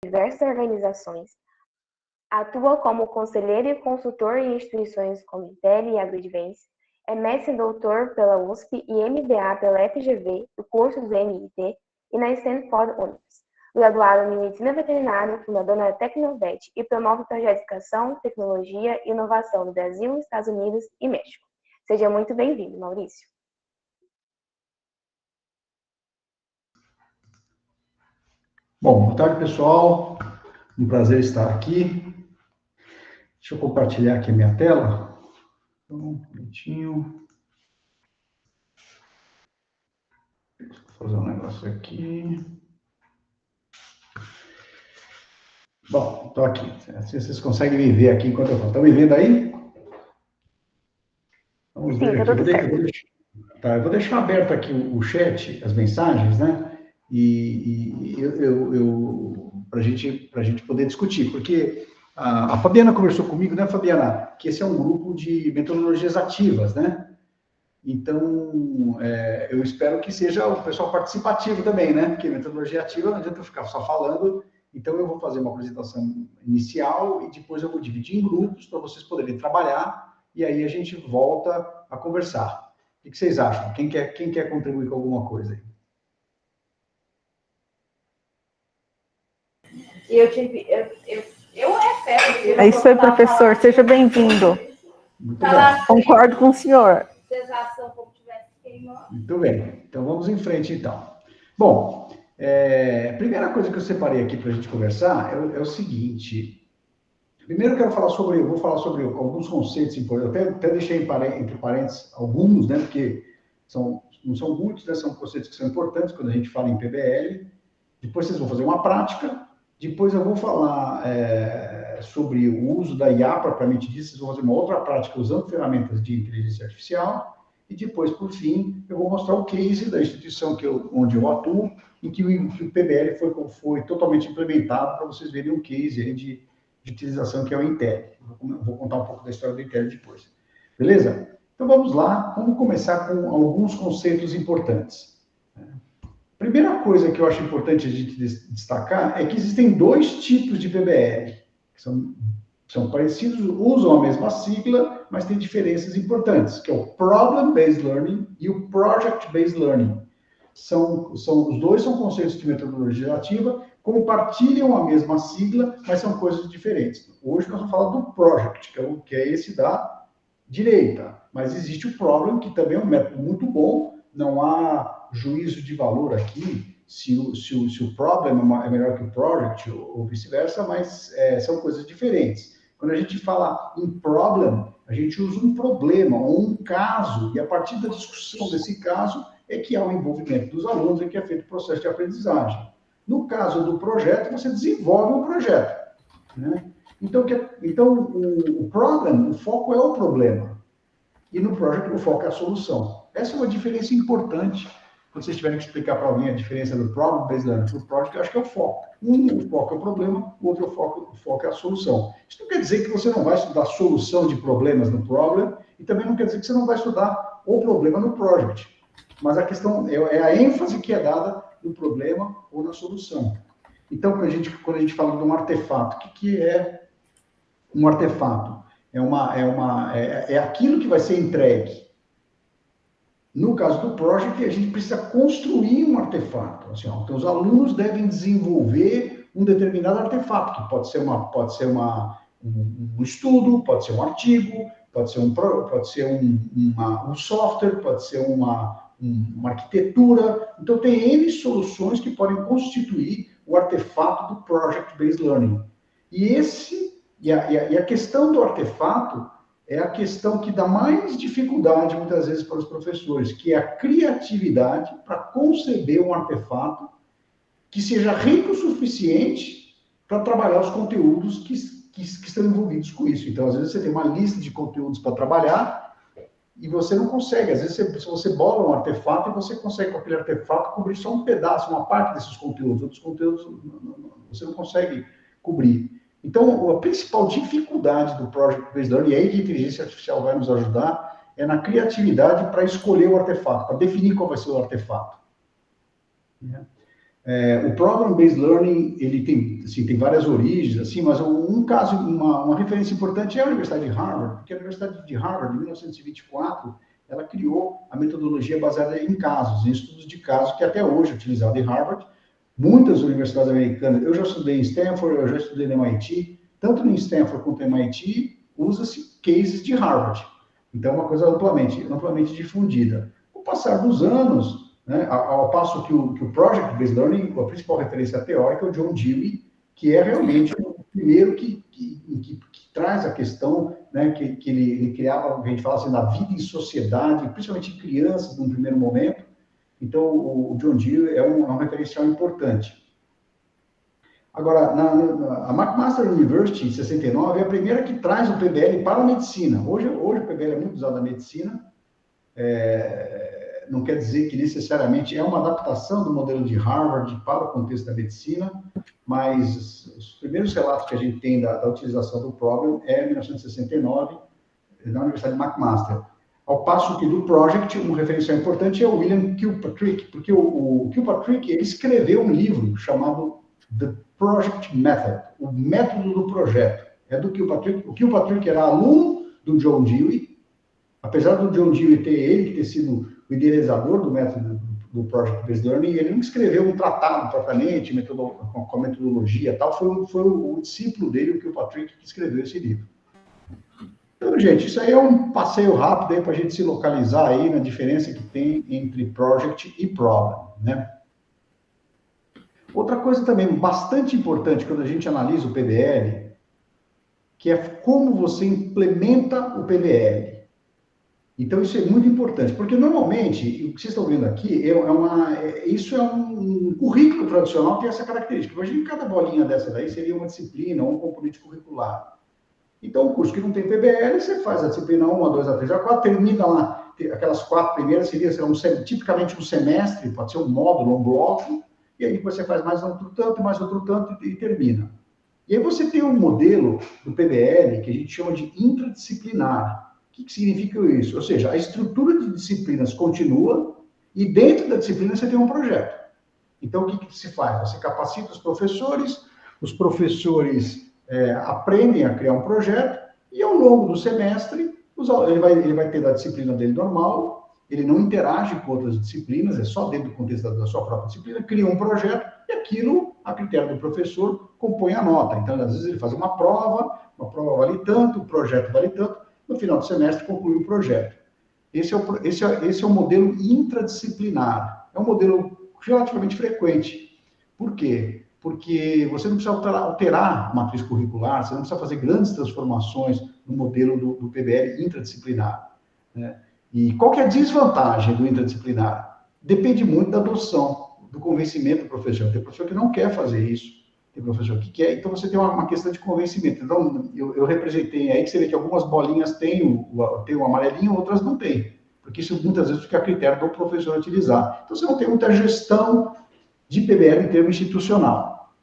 diversas organizações. Atua como conselheiro e consultor em instituições como Intel e AgroAdvance. É mestre e doutor pela USP e MBA pela FGV, o curso do MIT, e na Stanford University. Graduado em Medicina Veterinária, fundador da Tecnovet e promove projetos de educação, tecnologia e inovação no Brasil, Estados Unidos e México. Seja muito bem-vindo, Maurício. Bom, boa tarde, pessoal. Um prazer estar aqui. Deixa eu compartilhar aqui a minha tela. Um minutinho. Vou fazer um negócio aqui. Bom, estou aqui. Se vocês conseguem me ver aqui enquanto eu falo. Estão me vendo aí? Vamos ver aqui. Eu vou deixar aberto aqui o chat, as mensagens, né? E para a gente poder discutir, porque a Fabiana conversou comigo, né, Fabiana? Que esse é um grupo de metodologias ativas, né? Então, eu espero que seja o pessoal participativo também, né? Porque metodologia ativa não adianta eu ficar só falando. Então, eu vou fazer uma apresentação inicial e depois eu vou dividir em grupos para vocês poderem trabalhar e aí a gente volta a conversar. O que vocês acham? Quem quer contribuir com alguma coisa aí? É isso aí, professor. Seja bem-vindo. Muito bem. Concordo com o senhor. Muito bem. Então, vamos em frente, então. Bom, a primeira coisa que eu separei aqui para a gente conversar é o seguinte. Primeiro, eu vou falar sobre alguns conceitos importantes. Eu até deixei entre parênteses alguns, né? Porque não são muitos, né? São conceitos que são importantes quando a gente fala em PBL. Depois vocês vão fazer uma prática. Depois eu vou falar sobre o uso da IA, propriamente dito. Vocês vão fazer uma outra prática usando ferramentas de inteligência artificial. E depois, por fim, eu vou mostrar o case da instituição onde eu atuo, em que o PBL foi totalmente implementado, para vocês verem um case aí de utilização, que é o Intel. Vou contar um pouco da história do Intel depois. Beleza? Então, vamos lá. Vamos começar com alguns conceitos importantes. Primeira coisa que eu acho importante a gente destacar é que existem dois tipos de PBL, que são parecidos, usam a mesma sigla, mas têm diferenças importantes, que é o Problem-Based Learning e o Project-Based Learning. Os dois são conceitos de metodologia ativa, compartilham a mesma sigla, mas são coisas diferentes. Hoje nós vamos falar do Project, que é esse da direita, mas existe o Problem, que também é um método muito bom, não há juízo de valor aqui, se o Problem é melhor que o Project, ou vice-versa, mas são coisas diferentes. Quando a gente fala em Problem, a gente usa um problema, ou um caso, e a partir da discussão desse caso, é que há o envolvimento dos alunos e que é feito o processo de aprendizagem. No caso do projeto, você desenvolve um projeto, né? Então, o Problem, o foco é o problema. E no Project, o foco é a solução. Essa é uma diferença importante. Quando vocês tiverem que explicar para alguém a diferença do Problem-Based Learning para o Project, eu acho que é o foco. O foco é o problema, o outro o foco é a solução. Isso não quer dizer que você não vai estudar solução de problemas no Problem, e também não quer dizer que você não vai estudar o problema no Project. Mas a questão é a ênfase que é dada no problema ou na solução. Então, quando a gente fala de um artefato, o que é um artefato? É aquilo que vai ser entregue. No caso do Project, a gente precisa construir um artefato. Assim, então, os alunos devem desenvolver um determinado artefato, que pode ser um estudo, pode ser um artigo, pode ser um software, pode ser uma arquitetura. Então, tem N soluções que podem constituir o artefato do Project-Based Learning. E a questão do artefato é a questão que dá mais dificuldade, muitas vezes, para os professores, que é a criatividade para conceber um artefato que seja rico o suficiente para trabalhar os conteúdos que estão envolvidos com isso. Então, às vezes, você tem uma lista de conteúdos para trabalhar e você não consegue. Às vezes, você bola um artefato e você consegue, com aquele artefato, cobrir só um pedaço, uma parte desses conteúdos. Outros conteúdos você não consegue cobrir. Então, a principal dificuldade do Project-Based Learning, e aí que a inteligência artificial vai nos ajudar, é na criatividade para escolher o artefato, para definir qual vai ser o artefato. O Program-Based Learning, ele tem, assim, tem várias origens, assim, mas um caso, uma referência importante é a Universidade de Harvard, porque a Universidade de Harvard, em 1924, ela criou a metodologia baseada em casos, em estudos de casos, que até hoje é utilizada em Harvard. Muitas universidades americanas, eu já estudei em Stanford, eu já estudei no MIT, tanto no Stanford quanto no MIT, usa-se cases de Harvard. Então, é uma coisa amplamente difundida. Com o passar dos anos, né, ao passo que o Project-Based Learning, a principal referência teórica é o John Dewey, que é realmente o primeiro que traz a questão, né, que ele criava, o que a gente fala assim, da vida em sociedade, principalmente em crianças, num primeiro momento. Então, o John Dewey é um referencial importante. Agora, a McMaster University, em 69, é a primeira que traz o PBL para a medicina. Hoje o PBL é muito usado na medicina, não quer dizer que necessariamente é uma adaptação do modelo de Harvard para o contexto da medicina, mas os primeiros relatos que a gente tem da utilização do Problem é em 1969, na Universidade de McMaster. Ao passo que do Project, um referencial importante é o William Kilpatrick, porque o Kilpatrick ele escreveu um livro chamado The Project Method, o método do projeto. É do Kilpatrick. O Kilpatrick era aluno do John Dewey, apesar do John Dewey ter sido o idealizador do método do Project-Based Learning, ele não escreveu um tratado propriamente, com a metodologia e tal, foi o discípulo dele, o Kilpatrick, que escreveu esse livro. Então, gente, isso aí é um passeio rápido aí para a gente se localizar aí na diferença que tem entre Project e Problem, né? Outra coisa também bastante importante quando a gente analisa o PBL, que é como você implementa o PBL. Então, isso é muito importante, porque normalmente, o que vocês estão vendo aqui, isso é um currículo tradicional que tem essa característica. Imagina que cada bolinha dessa daí seria uma disciplina ou um componente curricular. Então, o curso que não tem PBL, você faz a disciplina 1, a 2, a 3, a 4, termina lá, aquelas 4 primeiras seriam tipicamente um semestre, pode ser um módulo, um bloco, e aí depois você faz mais outro tanto e termina. E aí você tem um modelo do PBL que a gente chama de interdisciplinar. O que significa isso? Ou seja, a estrutura de disciplinas continua e dentro da disciplina você tem um projeto. Então, o que se faz? Você capacita os professores aprendem a criar um projeto e ao longo do semestre ele vai ter da disciplina dele normal, ele não interage com outras disciplinas, é só dentro do contexto da sua própria disciplina, cria um projeto e aquilo, a critério do professor, compõe a nota. Então, às vezes ele faz uma prova vale tanto, o projeto vale tanto, no final do semestre conclui o projeto. Esse é o modelo intradisciplinar. É um modelo relativamente frequente. Por quê? Porque você não precisa alterar a matriz curricular, você não precisa fazer grandes transformações no modelo do PBL intradisciplinar, né? E qual que é a desvantagem do interdisciplinar? Depende muito da adoção, do convencimento do professor. Tem professor que não quer fazer isso, tem professor que quer, então você tem uma questão de convencimento. Então, eu representei aí que você vê que algumas bolinhas têm o amarelinho, outras não têm, porque isso muitas vezes fica a critério do professor utilizar. Então, você não tem muita gestão de PBL em termos institucional.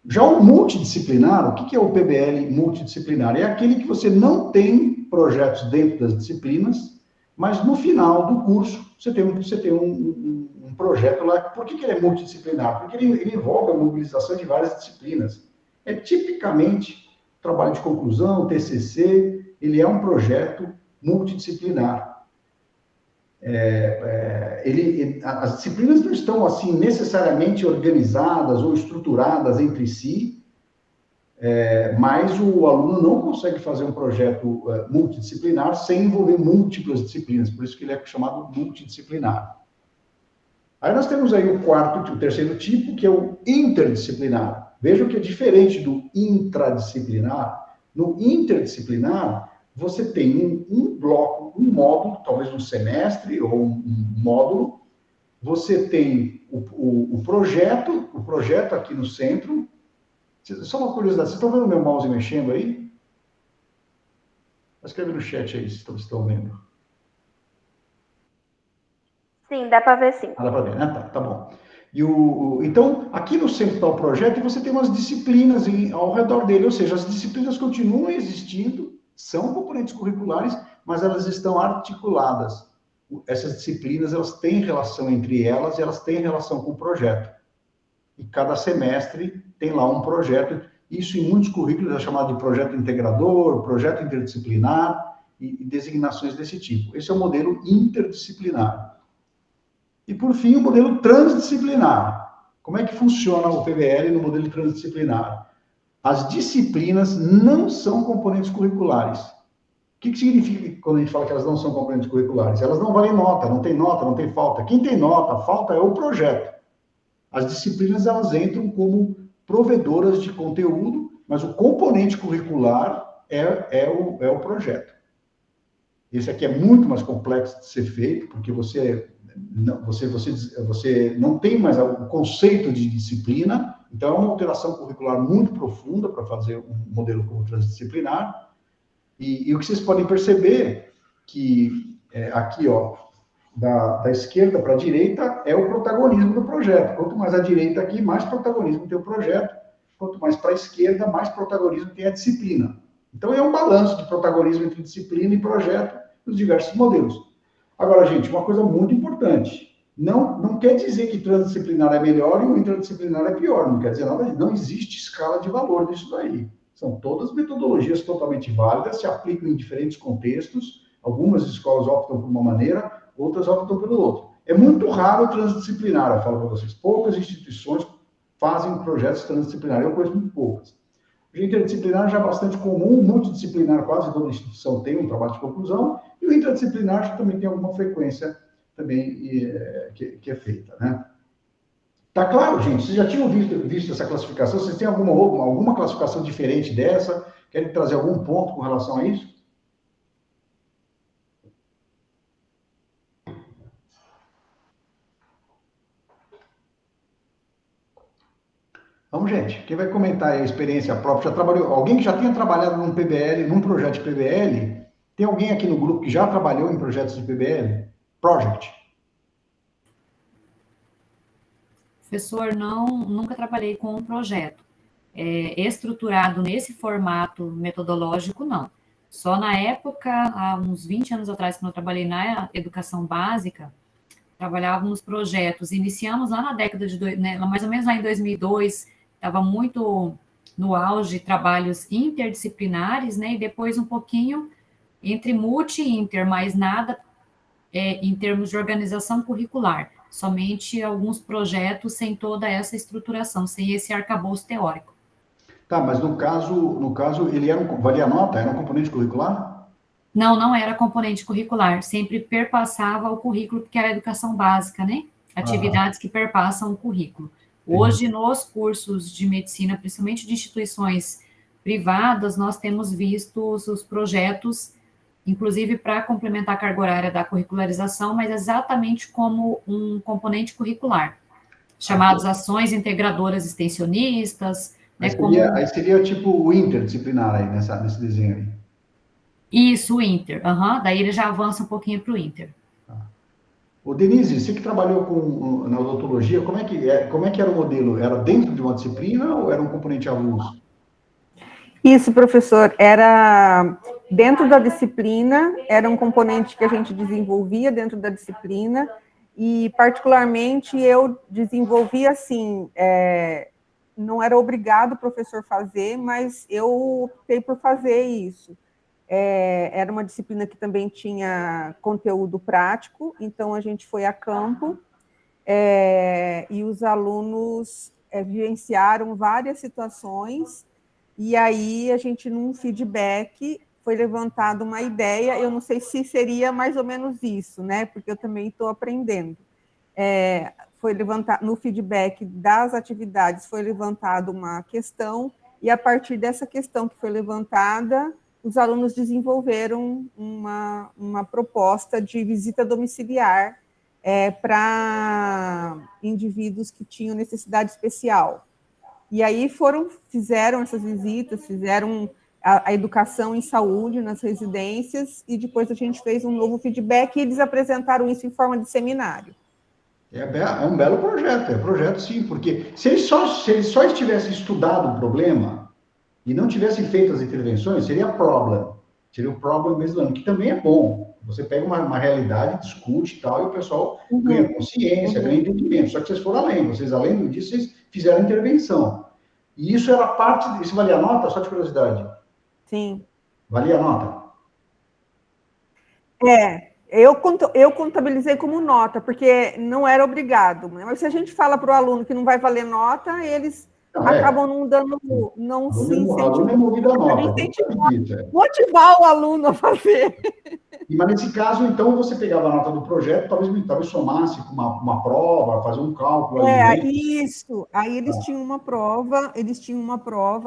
Já o multidisciplinar, o que é o PBL multidisciplinar? É aquele que você não tem projetos dentro das disciplinas, mas no final do curso você tem um projeto lá. Por que ele é multidisciplinar? Porque ele envolve a mobilização de várias disciplinas. É tipicamente trabalho de conclusão, TCC, ele é um projeto multidisciplinar. As disciplinas não estão assim necessariamente organizadas ou estruturadas entre si, mas o aluno não consegue fazer um projeto multidisciplinar sem envolver múltiplas disciplinas, por isso que ele é chamado multidisciplinar. Aí nós temos aí o terceiro tipo, que é o interdisciplinar. Vejam que é diferente do intradisciplinar. No interdisciplinar, você tem um bloco, um módulo, talvez um semestre ou um módulo. Você tem o projeto aqui no centro. Só uma curiosidade, vocês estão vendo o meu mouse mexendo aí? Escreve no chat aí, se vocês estão vendo. Sim, dá para ver sim. Dá para ver, né? Tá bom. Então, aqui no centro está o projeto e você tem umas disciplinas ao redor dele, ou seja, as disciplinas continuam existindo, são componentes curriculares, mas elas estão articuladas. essas disciplinas, elas têm relação entre elas e elas têm relação com o projeto. E cada semestre tem lá um projeto. Isso em muitos currículos é chamado de projeto integrador, projeto interdisciplinar e designações desse tipo. Esse é o modelo interdisciplinar. E, por fim, o modelo transdisciplinar. Como é que funciona o PBL no modelo transdisciplinar? As disciplinas não são componentes curriculares. O que significa quando a gente fala que elas não são componentes curriculares? Elas não valem nota, não tem falta. Quem tem nota, falta é o projeto. As disciplinas, elas entram como provedoras de conteúdo, mas o componente curricular é o projeto. Esse aqui é muito mais complexo de ser feito, porque você não tem mais o conceito de disciplina, então é uma alteração curricular muito profunda para fazer um modelo como transdisciplinar. E o que vocês podem perceber que aqui, ó, da esquerda para a direita é o protagonismo do projeto. Quanto mais à direita aqui, mais protagonismo tem o projeto. Quanto mais para a esquerda, mais protagonismo tem a disciplina. Então, é um balanço de protagonismo entre disciplina e projeto nos diversos modelos. Agora, gente, uma coisa muito importante. Não quer dizer que transdisciplinar é melhor e o interdisciplinar é pior. Não quer dizer nada. Não existe escala de valor nisso daí. São todas metodologias totalmente válidas, se aplicam em diferentes contextos. Algumas escolas optam por uma maneira, outras optam pelo outro. É muito raro o transdisciplinar, eu falo para vocês. Poucas instituições fazem projetos transdisciplinares, eu conheço muito poucas. O interdisciplinar já é bastante comum, multidisciplinar, quase toda instituição tem um trabalho de conclusão, e o interdisciplinar já também tem alguma frequência também que é feita, né? Tá claro, gente? Vocês já tinham visto essa classificação? Vocês têm alguma classificação diferente dessa? Querem trazer algum ponto com relação a isso? Vamos, gente. Quem vai comentar aí a experiência própria? Já trabalhou? Alguém que já tenha trabalhado num PBL, num projeto de PBL? Tem alguém aqui no grupo que já trabalhou em projetos de PBL? Project. Professor, nunca trabalhei com um projeto estruturado nesse formato metodológico, não. Só na época, há uns 20 anos atrás, quando eu trabalhei na educação básica, trabalhávamos projetos, iniciamos lá na década de, mais ou menos lá em 2002, estava muito no auge trabalhos interdisciplinares, né, e depois um pouquinho entre multi e inter, mas nada em termos de organização curricular, somente alguns projetos sem toda essa estruturação, sem esse arcabouço teórico. Tá, mas no caso ele valia nota? Era um componente curricular? Não era componente curricular, sempre perpassava o currículo, porque era educação básica, né? Atividades que perpassam o currículo. Hoje, nos cursos de medicina, principalmente de instituições privadas, nós temos visto os projetos, inclusive para complementar a carga horária da curricularização, mas exatamente como um componente curricular, chamados ações integradoras extensionistas. Aí seria tipo o interdisciplinar aí, nesse desenho aí. Isso, o Inter. Daí ele já avança um pouquinho para o Inter. Ô, Denise, você que trabalhou na odontologia, como é que era o modelo? Era dentro de uma disciplina ou era um componente avulso? Isso, professor, era dentro da disciplina, era um componente que a gente desenvolvia dentro da disciplina, e particularmente eu desenvolvia assim, não era obrigado o professor fazer, mas eu optei por fazer isso. Era uma disciplina que também tinha conteúdo prático, então a gente foi a campo, e os alunos vivenciaram várias situações, e aí a gente, num feedback, foi levantada uma ideia, eu não sei se seria mais ou menos isso, né, porque eu também estou aprendendo. Foi levantado, no feedback das atividades, foi levantada uma questão, e a partir dessa questão que foi levantada, os alunos desenvolveram uma proposta de visita domiciliar para indivíduos que tinham necessidade especial. E aí fizeram essas visitas, fizeram a educação em saúde nas residências, e depois a gente fez um novo feedback e eles apresentaram isso em forma de seminário. É um belo projeto, projeto sim, porque se eles só estivessem estudado o problema e não tivessem feito as intervenções, seria o problem mesmo, que também é bom. Você pega uma realidade, discute e tal, e o pessoal ganha consciência, ganha entendimento. Só que vocês foram além. Vocês, além disso, vocês fizeram intervenção. E isso era parte... Isso valia a nota? Só de curiosidade. Sim. Valia a nota? Eu contabilizei como nota, porque não era obrigado. Mas se a gente fala para o aluno que não vai valer nota, eles acabam não dando, não se aluno é movido a nota. Motivar o aluno a fazer. Mas nesse caso, então, você pegava a nota do projeto, talvez somasse com uma prova, fazer um cálculo. Isso. Aí eles tinham uma prova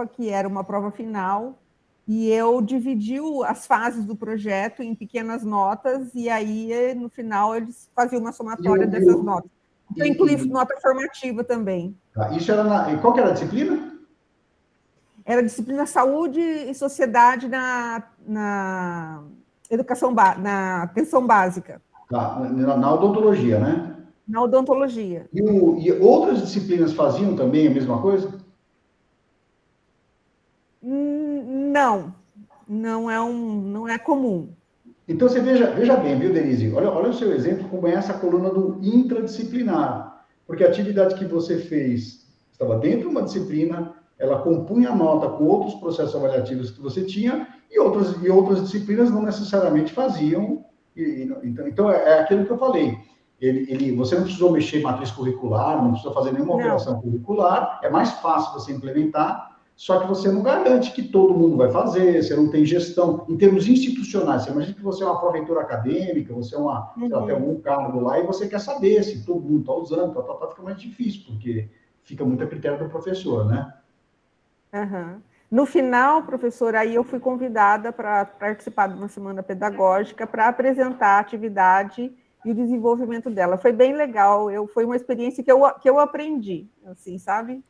que era uma prova final, e eu dividi as fases do projeto em pequenas notas, e aí, no final, eles faziam uma somatória dessas notas. Eu incluí nota formativa também. Isso era qual que era a disciplina? Era a disciplina Saúde e Sociedade na educação, na atenção básica. Na odontologia, né? Na odontologia. E outras disciplinas faziam também a mesma coisa? Não é comum. Então, você veja bem, viu, Denise? Olha o seu exemplo, como é essa coluna do intradisciplinar. Porque a atividade que você fez estava dentro de uma disciplina, ela compunha a nota com outros processos avaliativos que você tinha, e outras disciplinas não necessariamente faziam. Então, é aquilo que eu falei. Você não precisou mexer em matriz curricular, não precisou fazer nenhuma operação curricular, é mais fácil você implementar, só que você não garante que todo mundo vai fazer, você não tem gestão. Em termos institucionais, você imagina que você é uma pró-reitora acadêmica, você tem algum cargo lá, e você quer saber se todo mundo está usando, fica mais difícil, porque fica muito a critério do professor, né? No final, professor, aí eu fui convidada para participar de uma semana pedagógica para apresentar a atividade e o desenvolvimento dela. Foi bem legal, foi uma experiência que eu aprendi, assim, sabe?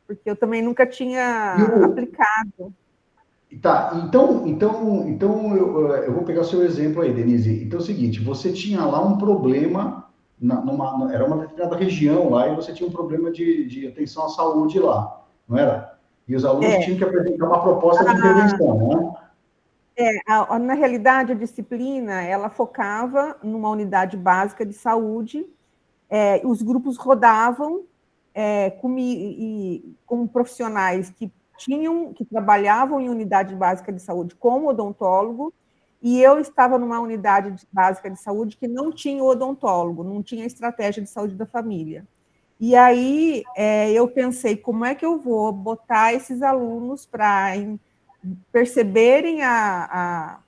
Porque eu também nunca tinha aplicado. Tá, então eu vou pegar o seu exemplo aí, Denise. Então é o seguinte, você tinha lá um problema, era uma determinada região lá, e você tinha um problema de atenção à saúde lá, não era? E os alunos tinham que apresentar uma proposta de intervenção, né? Na realidade, a disciplina, ela focava numa unidade básica de saúde, os grupos rodavam com profissionais que trabalhavam em unidade básica de saúde como odontólogo, e eu estava numa unidade básica de saúde que não tinha odontólogo, não tinha estratégia de saúde da família. E aí eu pensei, como é que eu vou botar esses alunos para perceberem a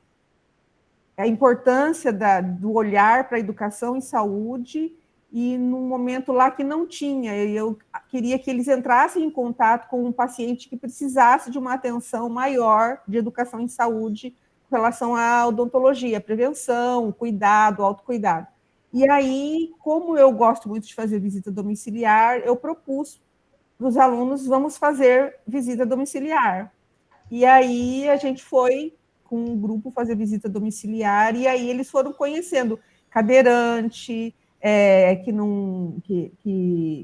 importância do olhar para a educação em saúde, e num momento lá que não tinha, eu queria que eles entrassem em contato com um paciente que precisasse de uma atenção maior de educação em saúde com relação à odontologia, prevenção, cuidado, autocuidado. E aí, como eu gosto muito de fazer visita domiciliar, eu propus para os alunos, vamos fazer visita domiciliar. E aí a gente foi com um grupo fazer visita domiciliar, e aí eles foram conhecendo cadeirante,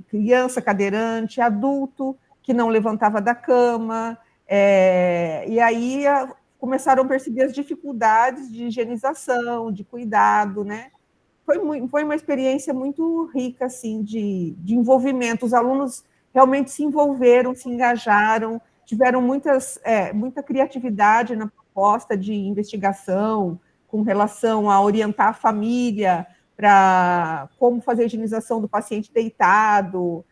criança cadeirante, adulto que não levantava da cama, e aí começaram a perceber as dificuldades de higienização, de cuidado, né? Foi uma experiência muito rica, assim, de envolvimento. Os alunos realmente se envolveram, se engajaram, tiveram muita criatividade na proposta de investigação com relação a orientar a família para como fazer a higienização do paciente deitado,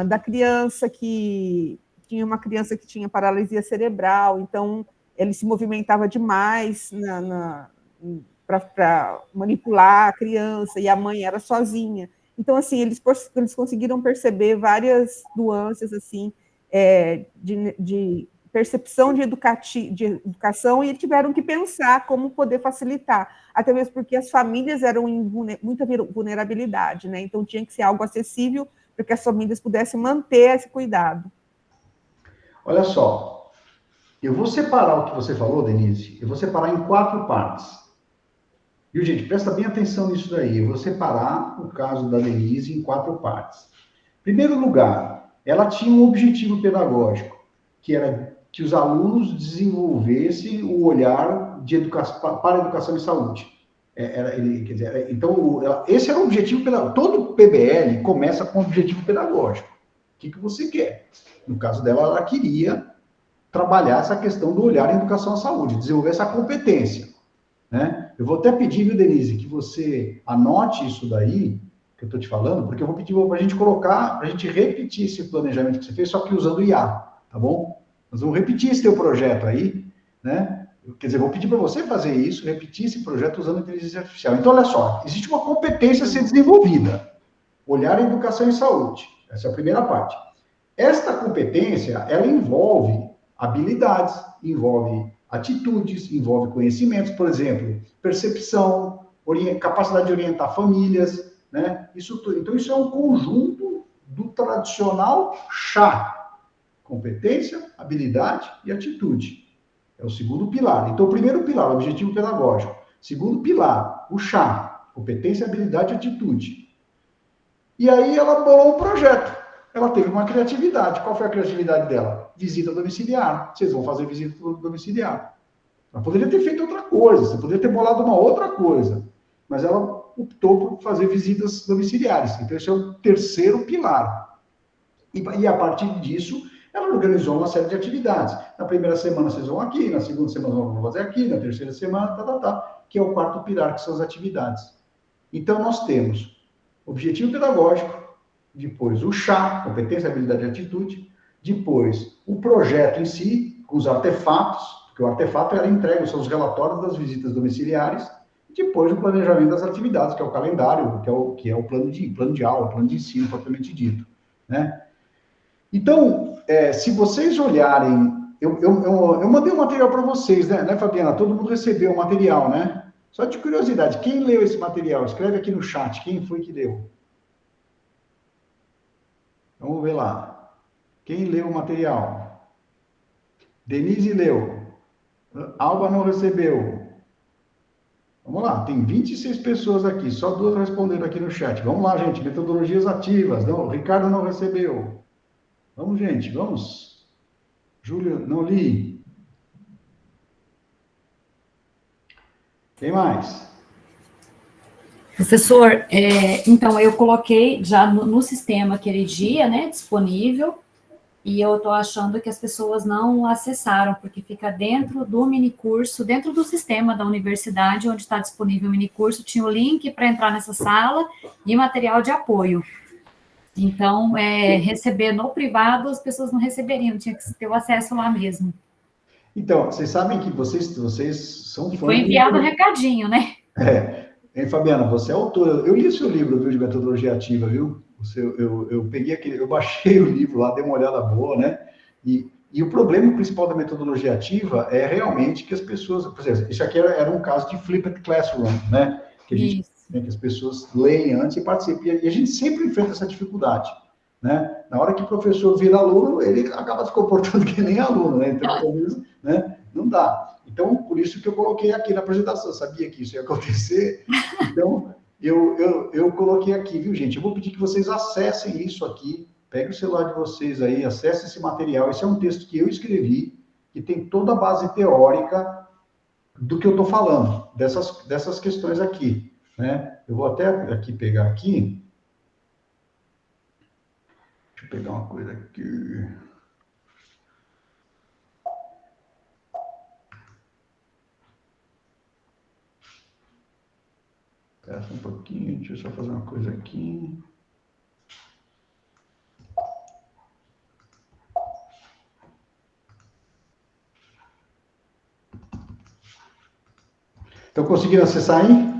da criança tinha uma criança que tinha paralisia cerebral, então ele se movimentava demais para manipular a criança, e a mãe era sozinha. Então, assim, eles conseguiram perceber várias nuances, assim, de percepção de educação, e tiveram que pensar como poder facilitar, até mesmo porque as famílias eram em muita vulnerabilidade, né? Então tinha que ser algo acessível para que as famílias pudessem manter esse cuidado. Olha só, eu vou separar o que você falou, Denise, eu vou separar em 4 partes. Viu, gente? Presta bem atenção nisso daí. Eu vou separar o caso da Denise em 4 partes. Em primeiro lugar, ela tinha um objetivo pedagógico, que era que os alunos desenvolvessem o olhar para a educação e saúde. quer dizer, então, esse era o objetivo, todo PBL começa com o objetivo pedagógico. O que você quer? No caso dela, ela queria trabalhar essa questão do olhar em educação à saúde, desenvolver essa competência, né? Eu vou até pedir, viu, Denise, que você anote isso daí, que eu estou te falando, porque eu vou pedir para a gente colocar, para a gente repetir esse planejamento que você fez, só que usando o IA, tá bom? Nós vamos repetir esse teu projeto aí, né? Quer dizer, vou pedir para você fazer isso, repetir esse projeto usando a inteligência artificial. Então, olha só, existe uma competência a ser desenvolvida. Olhar em educação e saúde. Essa é a primeira parte. Esta competência, ela envolve habilidades, envolve atitudes, envolve conhecimentos, por exemplo, percepção, capacidade de orientar famílias, né? Então, isso é um conjunto do tradicional chá. Competência, habilidade e atitude. É o segundo pilar. Então, o primeiro pilar, o objetivo pedagógico. Segundo pilar, o chá. Competência, habilidade e atitude. E aí ela bolou um projeto. Ela teve uma criatividade. Qual foi a criatividade dela? Visita domiciliar. Vocês vão fazer visita domiciliar. Ela poderia ter feito outra coisa. Você poderia ter bolado uma outra coisa. Mas ela optou por fazer visitas domiciliares. Então, esse é o terceiro pilar. E a partir disso, ela organizou uma série de atividades. Na primeira semana vocês vão aqui, na segunda semana vão fazer aqui, na terceira semana, que é o quarto pilar, que são as atividades. Então, nós temos objetivo pedagógico, depois o chá, competência, habilidade e atitude, depois o projeto em si, com os artefatos, porque o artefato era entregue, são os relatórios das visitas domiciliares, e depois o planejamento das atividades, que é o calendário, que é o plano de aula, plano de ensino, propriamente dito, né? Então, se vocês olharem, eu mandei um material para vocês, né, Fabiana? Todo mundo recebeu o material, né? Só de curiosidade, quem leu esse material? Escreve aqui no chat, quem foi que leu? Vamos ver lá. Quem leu o material? Denise leu. Alba não recebeu. Vamos lá, tem 26 pessoas aqui, só 2 responderam aqui no chat. Vamos lá, gente, metodologias ativas. Não, o Ricardo não recebeu. Vamos, gente, vamos. Júlio, não li. Quem mais? Professor, então, eu coloquei já no sistema aquele dia, né, disponível, e eu estou achando que as pessoas não acessaram, porque fica dentro do minicurso, dentro do sistema da universidade, onde está disponível o minicurso, tinha o link para entrar nessa sala e material de apoio. Então, receber no privado, as pessoas não receberiam, tinha que ter o acesso lá mesmo. Então, vocês sabem que vocês são fãs... Foi enviado um recadinho, né? Fabiana, você é autora. Eu li o seu livro, viu, de metodologia ativa, viu? Eu peguei eu baixei o livro lá, dei uma olhada boa, né? E o problema principal da metodologia ativa é realmente que as pessoas... Por exemplo, isso aqui era um caso de flipped classroom, né? Que as pessoas leem antes e participam. E a gente sempre enfrenta essa dificuldade, né? Na hora que o professor vira aluno, ele acaba se comportando que nem aluno, né? Então, talvez, né? Não dá. Então, por isso que eu coloquei aqui na apresentação. Eu sabia que isso ia acontecer. Então, eu coloquei aqui, viu, gente? Eu vou pedir que vocês acessem isso aqui. Pegue o celular de vocês aí, acesse esse material. Esse é um texto que eu escrevi, que tem toda a base teórica do que eu estou falando, dessas questões aqui, né? Eu vou até aqui pegar aqui. Deixa eu pegar uma coisa aqui. Espera um pouquinho, deixa eu só fazer uma coisa aqui. Estão conseguindo acessar aí?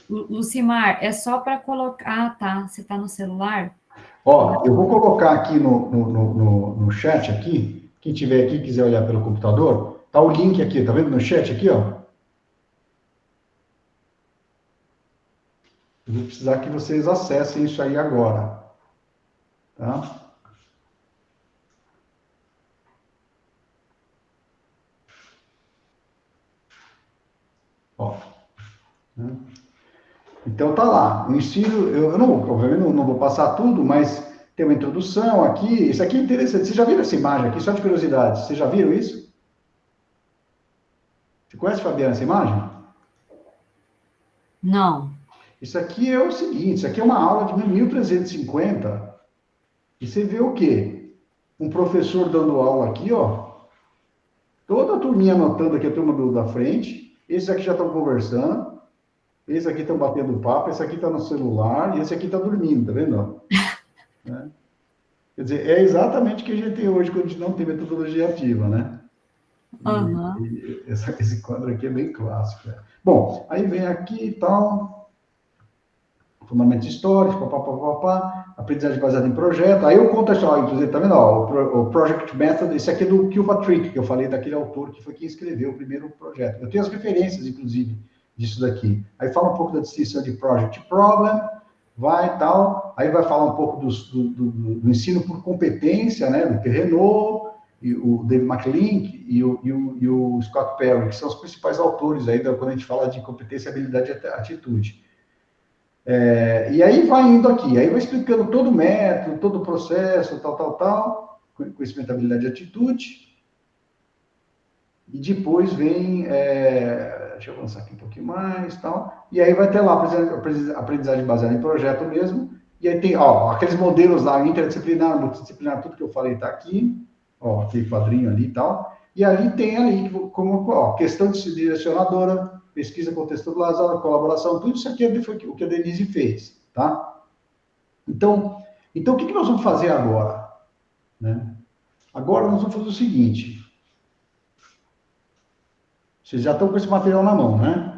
Lucimar, é só para colocar... Ah, tá, você está no celular? Ó, eu vou colocar aqui no chat aqui, quem tiver aqui quiser olhar pelo computador, tá o link aqui, tá vendo no chat aqui, ó? Eu vou precisar que vocês acessem isso aí agora, tá? Ó, né? Então tá lá, o ensino, eu não, obviamente não vou passar tudo, mas Tem uma introdução aqui. Isso aqui é interessante. Vocês já viram essa imagem aqui? Só de curiosidade. Vocês já viram isso? Você conhece, Fabiana, essa imagem? Não. Isso aqui é o seguinte, isso aqui é uma aula de 1350, e você vê o quê? Um professor dando aula aqui, ó, toda a turminha anotando aqui, a turma da frente, esses aqui já estão conversando, esses aqui estão batendo papo, esse aqui está no celular, e esse aqui está dormindo, tá vendo? Né? Quer dizer, é exatamente o que a gente tem hoje, quando a gente não tem metodologia ativa, né? Esse quadro aqui é bem clássico. Né? Bom, aí vem aqui e tal, fundamentos históricos, papapá, aprendizagem baseada em projeto. Aí eu conto a história, inclusive, tá vendo? Ó, o Project Method, esse aqui é do Kilpatrick, que eu falei daquele autor que foi quem escreveu o primeiro projeto. Eu tenho as referências, inclusive, disso daqui. Aí fala um pouco da distinção de Project Problem, vai e tal, aí vai falar um pouco do ensino por competência, né, do Renault, e o David McLink e o Scott Perry, que são os principais autores aí quando a gente fala de competência, habilidade e atitude. E aí vai indo aqui, aí vai explicando todo o método, todo o processo, tal, conhecimento, habilidade e atitude, e depois vem, deixa eu avançar aqui um pouquinho mais, tal, e aí vai ter lá aprendizagem baseada em projeto mesmo, e aí tem, ó, aqueles modelos lá, interdisciplinar, multidisciplinar, tudo que eu falei tá aqui, ó, aquele quadrinho ali e tal, e ali tem ali, como, ó, questão de direcionadora, pesquisa contextualizada, colaboração, tudo isso aqui foi o que a Denise fez, tá? Então o que nós vamos fazer agora? Né? Agora nós vamos fazer o seguinte, vocês já estão com esse material na mão, né?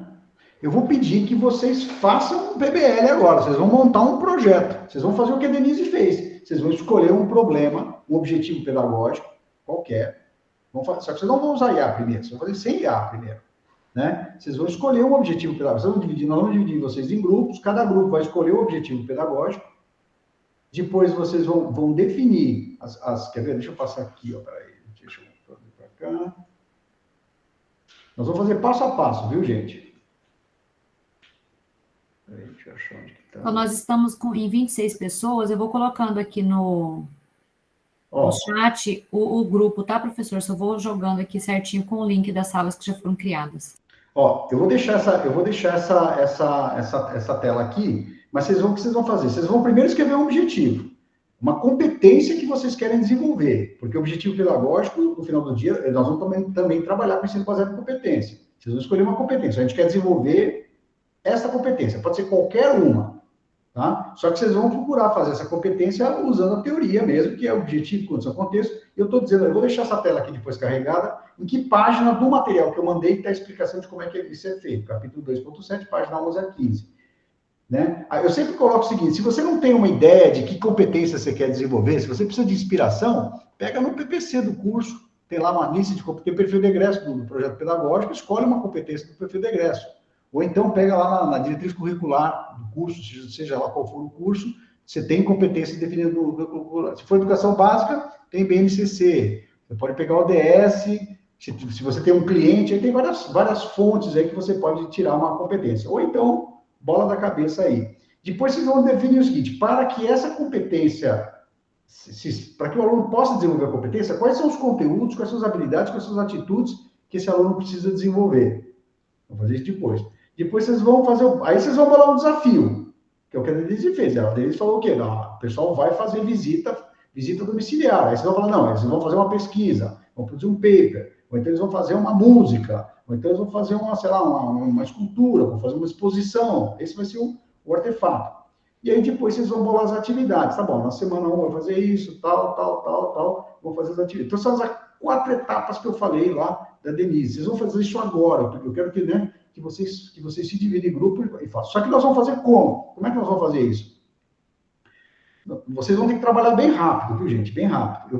Eu vou pedir que vocês façam um PBL agora, vocês vão montar um projeto, vocês vão fazer o que a Denise fez, vocês vão escolher um problema, um objetivo pedagógico, qualquer, só que vocês não vão usar IA primeiro, vocês vão fazer sem IA primeiro, né? Vocês vão escolher um objetivo pedagógico, nós vamos dividir vocês em grupos, cada grupo vai escolher o objetivo pedagógico, depois vocês vão definir quer ver, deixa eu passar aqui, ó, peraí, deixa eu fazer para cá. Nós vamos fazer passo a passo, viu, gente? Peraí, deixa eu achar onde que tá. Então, nós estamos em 26 pessoas, eu vou colocando aqui no chat o grupo, tá, professor? Só vou jogando aqui certinho com o link das salas que já foram criadas. Ó, eu vou deixar essa tela aqui, mas o que vocês vão fazer? Vocês vão primeiro escrever um objetivo, uma competência que vocês querem desenvolver, porque o objetivo pedagógico, no final do dia, nós vamos também trabalhar com ensino baseado em competência. Vocês vão escolher uma competência, a gente quer desenvolver essa competência, pode ser qualquer uma, tá? Só que vocês vão procurar fazer essa competência usando a teoria mesmo, que é o objetivo, condição, contexto. Eu estou dizendo, eu vou deixar essa tela aqui depois carregada, em que página do material que eu mandei está a explicação de como é que isso é feito. Capítulo 2.7, página 11 a 15. Né? Eu sempre coloco o seguinte, se você não tem uma ideia de que competência você quer desenvolver, se você precisa de inspiração, pega no PPC do curso, tem lá uma lista de competências, tem perfil de egresso do projeto pedagógico, escolhe uma competência do perfil de egresso. Ou então pega lá na diretriz curricular do curso, seja lá qual for o curso, você tem competência definida no curricular. Se for educação básica, tem BNCC. Você pode pegar o ODS, se você tem um cliente, aí tem várias fontes aí que você pode tirar uma competência. Ou então, bola da cabeça aí. Depois vocês vão definir o seguinte, para que essa competência, para que o aluno possa desenvolver a competência, quais são os conteúdos, quais são as habilidades, quais são as atitudes que esse aluno precisa desenvolver. Vou fazer isso depois. Depois vocês vão fazer, aí vocês vão bolar um desafio, que é o que a Denise fez. A Denise falou o quê? Não, o pessoal vai fazer visita domiciliar. Aí vocês vão falar, não, eles vão fazer uma pesquisa, vão produzir um paper, ou então eles vão fazer uma música, ou então eles vão fazer uma escultura, vão fazer uma exposição. Esse vai ser o artefato. E aí depois vocês vão bolar as atividades. Tá bom, na semana 1 vou fazer isso, tal, vou fazer as atividades. Então são as 4 etapas que eu falei lá da Denise. Vocês vão fazer isso agora, porque eu quero que vocês se dividem em grupo e façam. Só que nós vamos fazer como? Como é que nós vamos fazer isso? Vocês vão ter que trabalhar bem rápido, viu, gente? Bem rápido.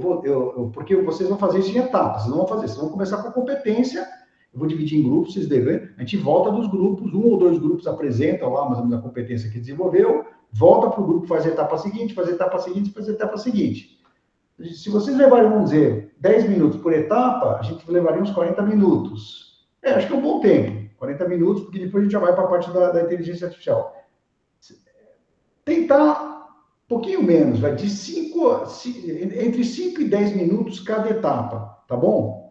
Porque vocês vão fazer isso em etapas. Vocês vão começar com a competência. Eu vou dividir em grupos, vocês devem. A gente volta dos grupos, 1 ou 2 grupos apresentam lá mais ou menos a competência que desenvolveu, volta para o grupo, faz a etapa seguinte, faz a etapa seguinte, faz a etapa seguinte. Se vocês levarem, vamos dizer, 10 minutos por etapa, a gente levaria uns 40 minutos. Acho que é um bom tempo. 40 minutos, porque depois a gente já vai para a parte da inteligência artificial. Tentar pouquinho menos, vai de entre 5 e 10 minutos cada etapa, tá bom?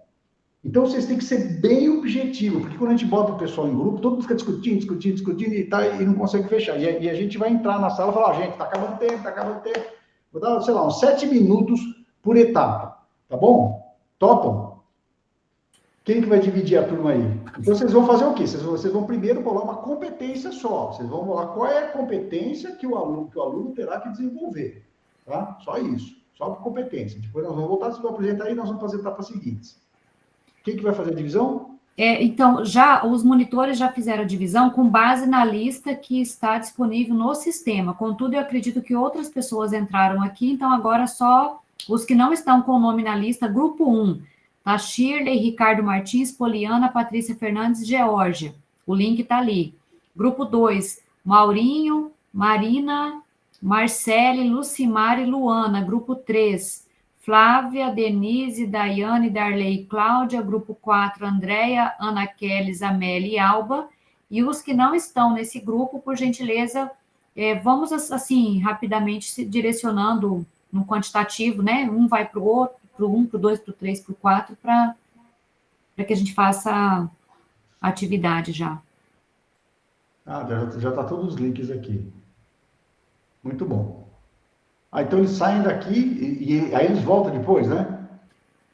Então, vocês têm que ser bem objetivos, porque quando a gente bota o pessoal em grupo, todo mundo fica discutindo e não consegue fechar. E a gente vai entrar na sala e falar, gente, tá acabando o tempo, tá acabando o tempo. Vou dar, sei lá, uns 7 minutos por etapa, tá bom? Topam? Quem que vai dividir a turma aí? Então, vocês vão fazer o quê? Vocês vão primeiro bolar uma competência só. Vocês vão bolar qual é a competência que o aluno terá que desenvolver, tá? Só isso. Só competência. Depois nós vamos voltar, vocês vão apresentar aí, nós vamos fazer etapas seguintes. Quem que vai fazer a divisão? Então, os monitores já fizeram a divisão com base na lista que está disponível no sistema. Contudo, eu acredito que outras pessoas entraram aqui, então agora só os que não estão com o nome na lista, grupo 1, tá? Shirley, Ricardo Martins, Poliana, Patrícia Fernandes, Geórgia. O link está ali. Grupo 2, Maurinho, Marina, Marcele, Lucimar e Luana. Grupo 3, Flávia, Denise, Daiane, Darley, Cláudia, grupo 4, Andréia, Ana Kelly, Amélia e Alba, e os que não estão nesse grupo, por gentileza, vamos, assim, rapidamente se direcionando no quantitativo, né? Um vai para o outro, para o 1, para o 2, para o 3, para o 4, para que a gente faça a atividade já. Já está todos os links aqui. Muito bom. Então eles saem daqui e aí eles voltam depois, né?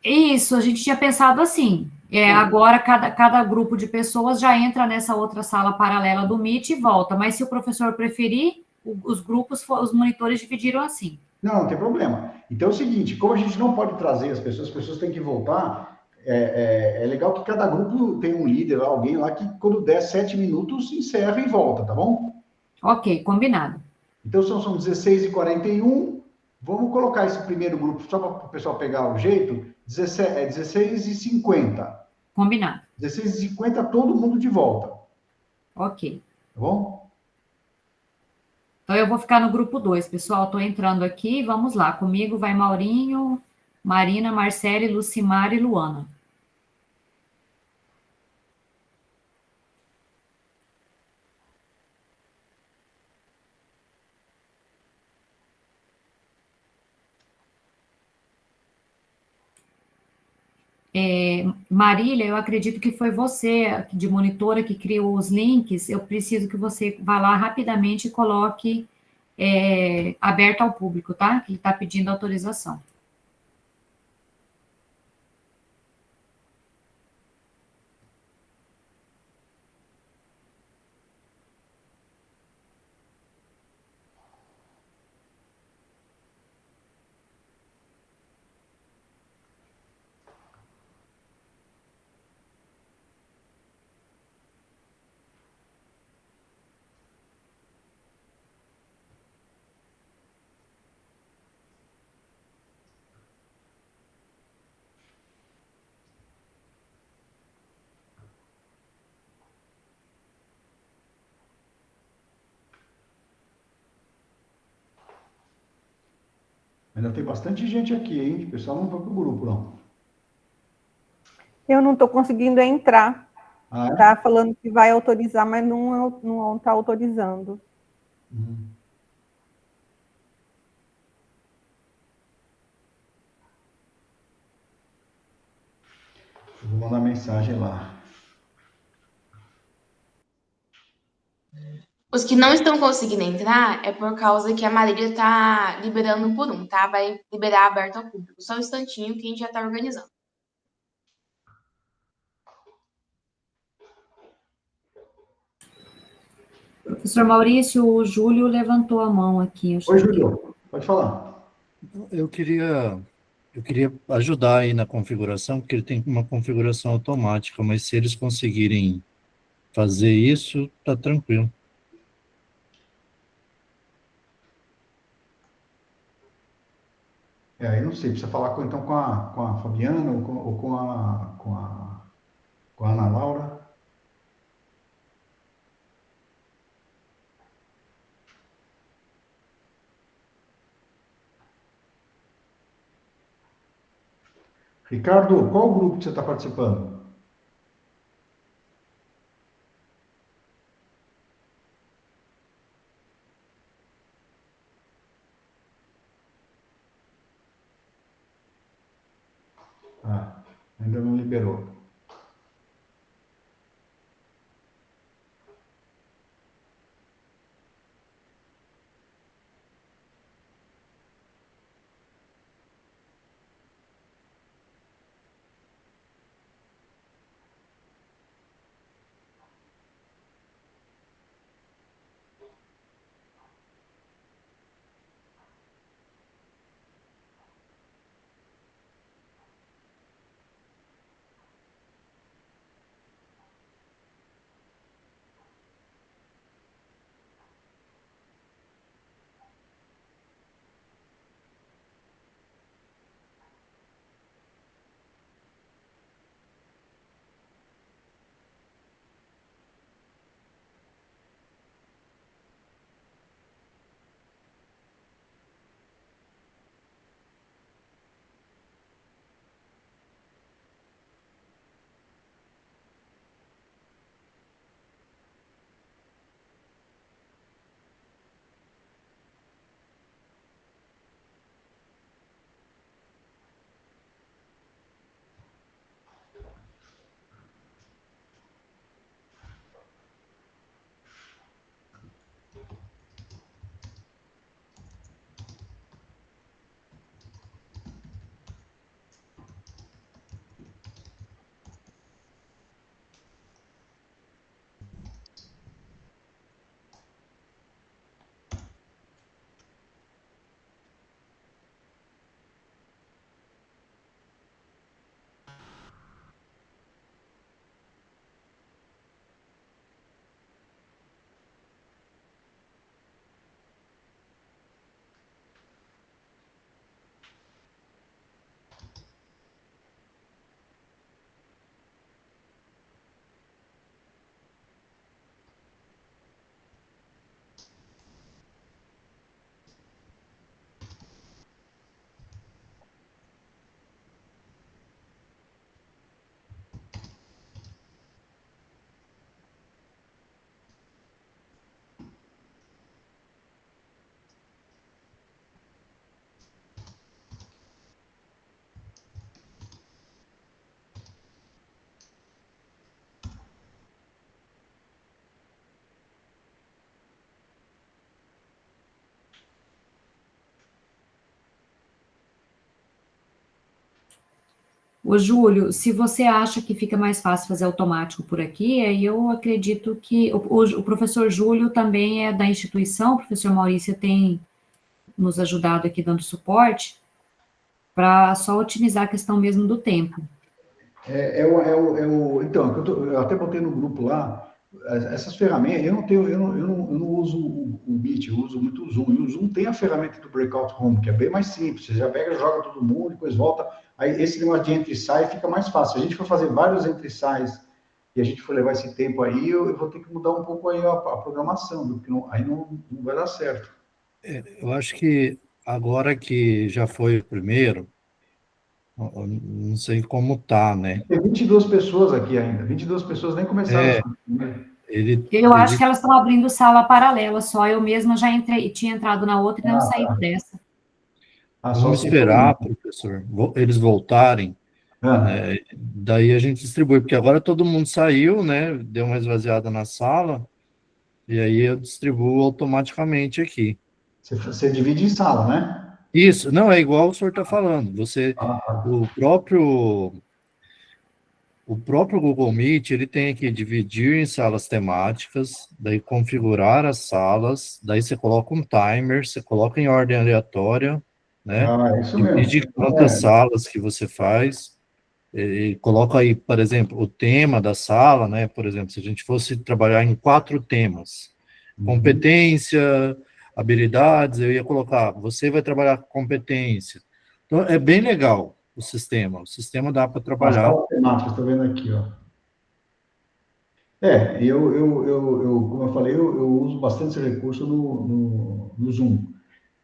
Isso, a gente tinha pensado assim. Agora, cada grupo de pessoas já entra nessa outra sala paralela do Meet e volta. Mas se o professor preferir, os grupos, os monitores dividiram assim. Não tem problema. Então é o seguinte, como a gente não pode trazer as pessoas têm que voltar, é legal que cada grupo tem um líder, alguém lá que quando der 7 minutos, encerra e volta, tá bom? Ok, combinado. Então são 16h41. Vamos colocar esse primeiro grupo, só para o pessoal pegar o jeito, 16h50. Combinado. 16h50, todo mundo de volta. Ok. Tá bom? Então, eu vou ficar no grupo 2, pessoal. Estou entrando aqui, vamos lá. Comigo vai Maurinho, Marina, Marcele, Lucimar e Luana. Marília, eu acredito que foi você, de monitora, que criou os links. Eu preciso que você vá lá rapidamente e coloque aberto ao público, tá? Que ele está pedindo autorização. Ainda tem bastante gente aqui, hein? O pessoal não foi pro grupo, não. Eu não estou conseguindo entrar. Ah, é? Tá falando que vai autorizar, mas não está autorizando. Eu vou mandar mensagem lá. Os que não estão conseguindo entrar é por causa que a Marília está liberando por um, tá? Vai liberar aberto ao público. Só um instantinho que a gente já está organizando. Professor Maurício, o Júlio levantou a mão aqui. Oi, Júlio. Pode falar. Eu queria ajudar aí na configuração, porque ele tem uma configuração automática, mas se eles conseguirem fazer isso, tá tranquilo. Aí não sei, precisa falar então com a Fabiana ou com a Ana Laura. Ricardo, qual grupo que você está participando? Ah, ainda não liberou. Ô, Júlio, se você acha que fica mais fácil fazer automático por aqui, aí eu acredito que o professor Júlio também é da instituição, o professor Maurício tem nos ajudado aqui dando suporte, para só otimizar a questão mesmo do tempo. Então, eu até botei no grupo lá, essas ferramentas, eu não uso o Meet, eu uso muito o Zoom. E o Zoom tem a ferramenta do Breakout Room, que é bem mais simples. Você já pega, joga todo mundo, depois volta. Aí esse negócio de entra e sai fica mais fácil. Se a gente for fazer vários entra e sais e a gente for levar esse tempo aí, eu vou ter que mudar um pouco aí a programação, viu? Porque aí não vai dar certo. Eu acho que agora que já foi o primeiro, eu não sei como tá, né? Tem 22 pessoas aqui ainda, 22 pessoas nem começaram. É, ele, Eu acho que ele, elas estão abrindo sala paralela só, eu mesma já entrei, tinha entrado na outra e não saí dessa. Só vamos se for. esperar, professor, eles voltarem, Ah, né? Daí a gente distribui, porque agora todo mundo saiu, né? Deu uma esvaziada na sala, e aí eu distribuo automaticamente aqui. você divide em sala, né? Isso, não, é igual o senhor está falando. O próprio, o próprio Google Meet, ele tem que dividir em salas temáticas, daí configurar as salas, daí você coloca um timer, você coloca em ordem aleatória, né? Isso mesmo. Divide quantas salas que você faz, e coloca aí, por exemplo, o tema da sala, né? Por exemplo, se a gente fosse trabalhar em 4 temas, competência, habilidades, eu ia colocar, você vai trabalhar com competência. Então, é bem legal o sistema dá para As trabalhar. salas temáticas, estou vendo aqui, ó. Como eu falei, eu uso bastante esse recurso no Zoom.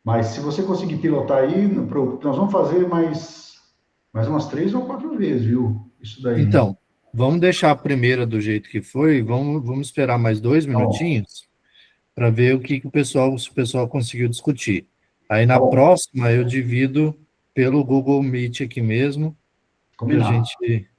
Mas se você conseguir pilotar aí, nós vamos fazer mais umas 3 ou 4 vezes, viu? Isso daí. Então, vamos deixar a primeira do jeito que foi, vamos esperar mais 2 Tá bom, minutinhos para ver se o pessoal conseguiu discutir. Aí tá na bom. próxima eu divido pelo Google Meet aqui mesmo, Que a Combinado. gente...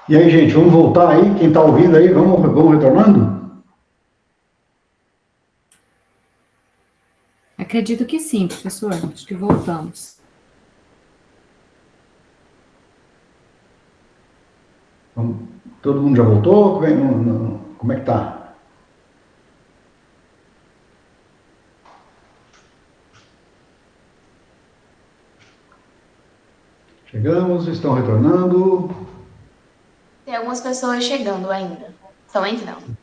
E aí, gente, vamos voltar aí? Quem está ouvindo aí, vamos retornando? Acredito que sim, professor. Acho que voltamos. Todo mundo já voltou? Como é que tá? Chegamos, estão retornando. Tem algumas pessoas chegando ainda. Estão entrando.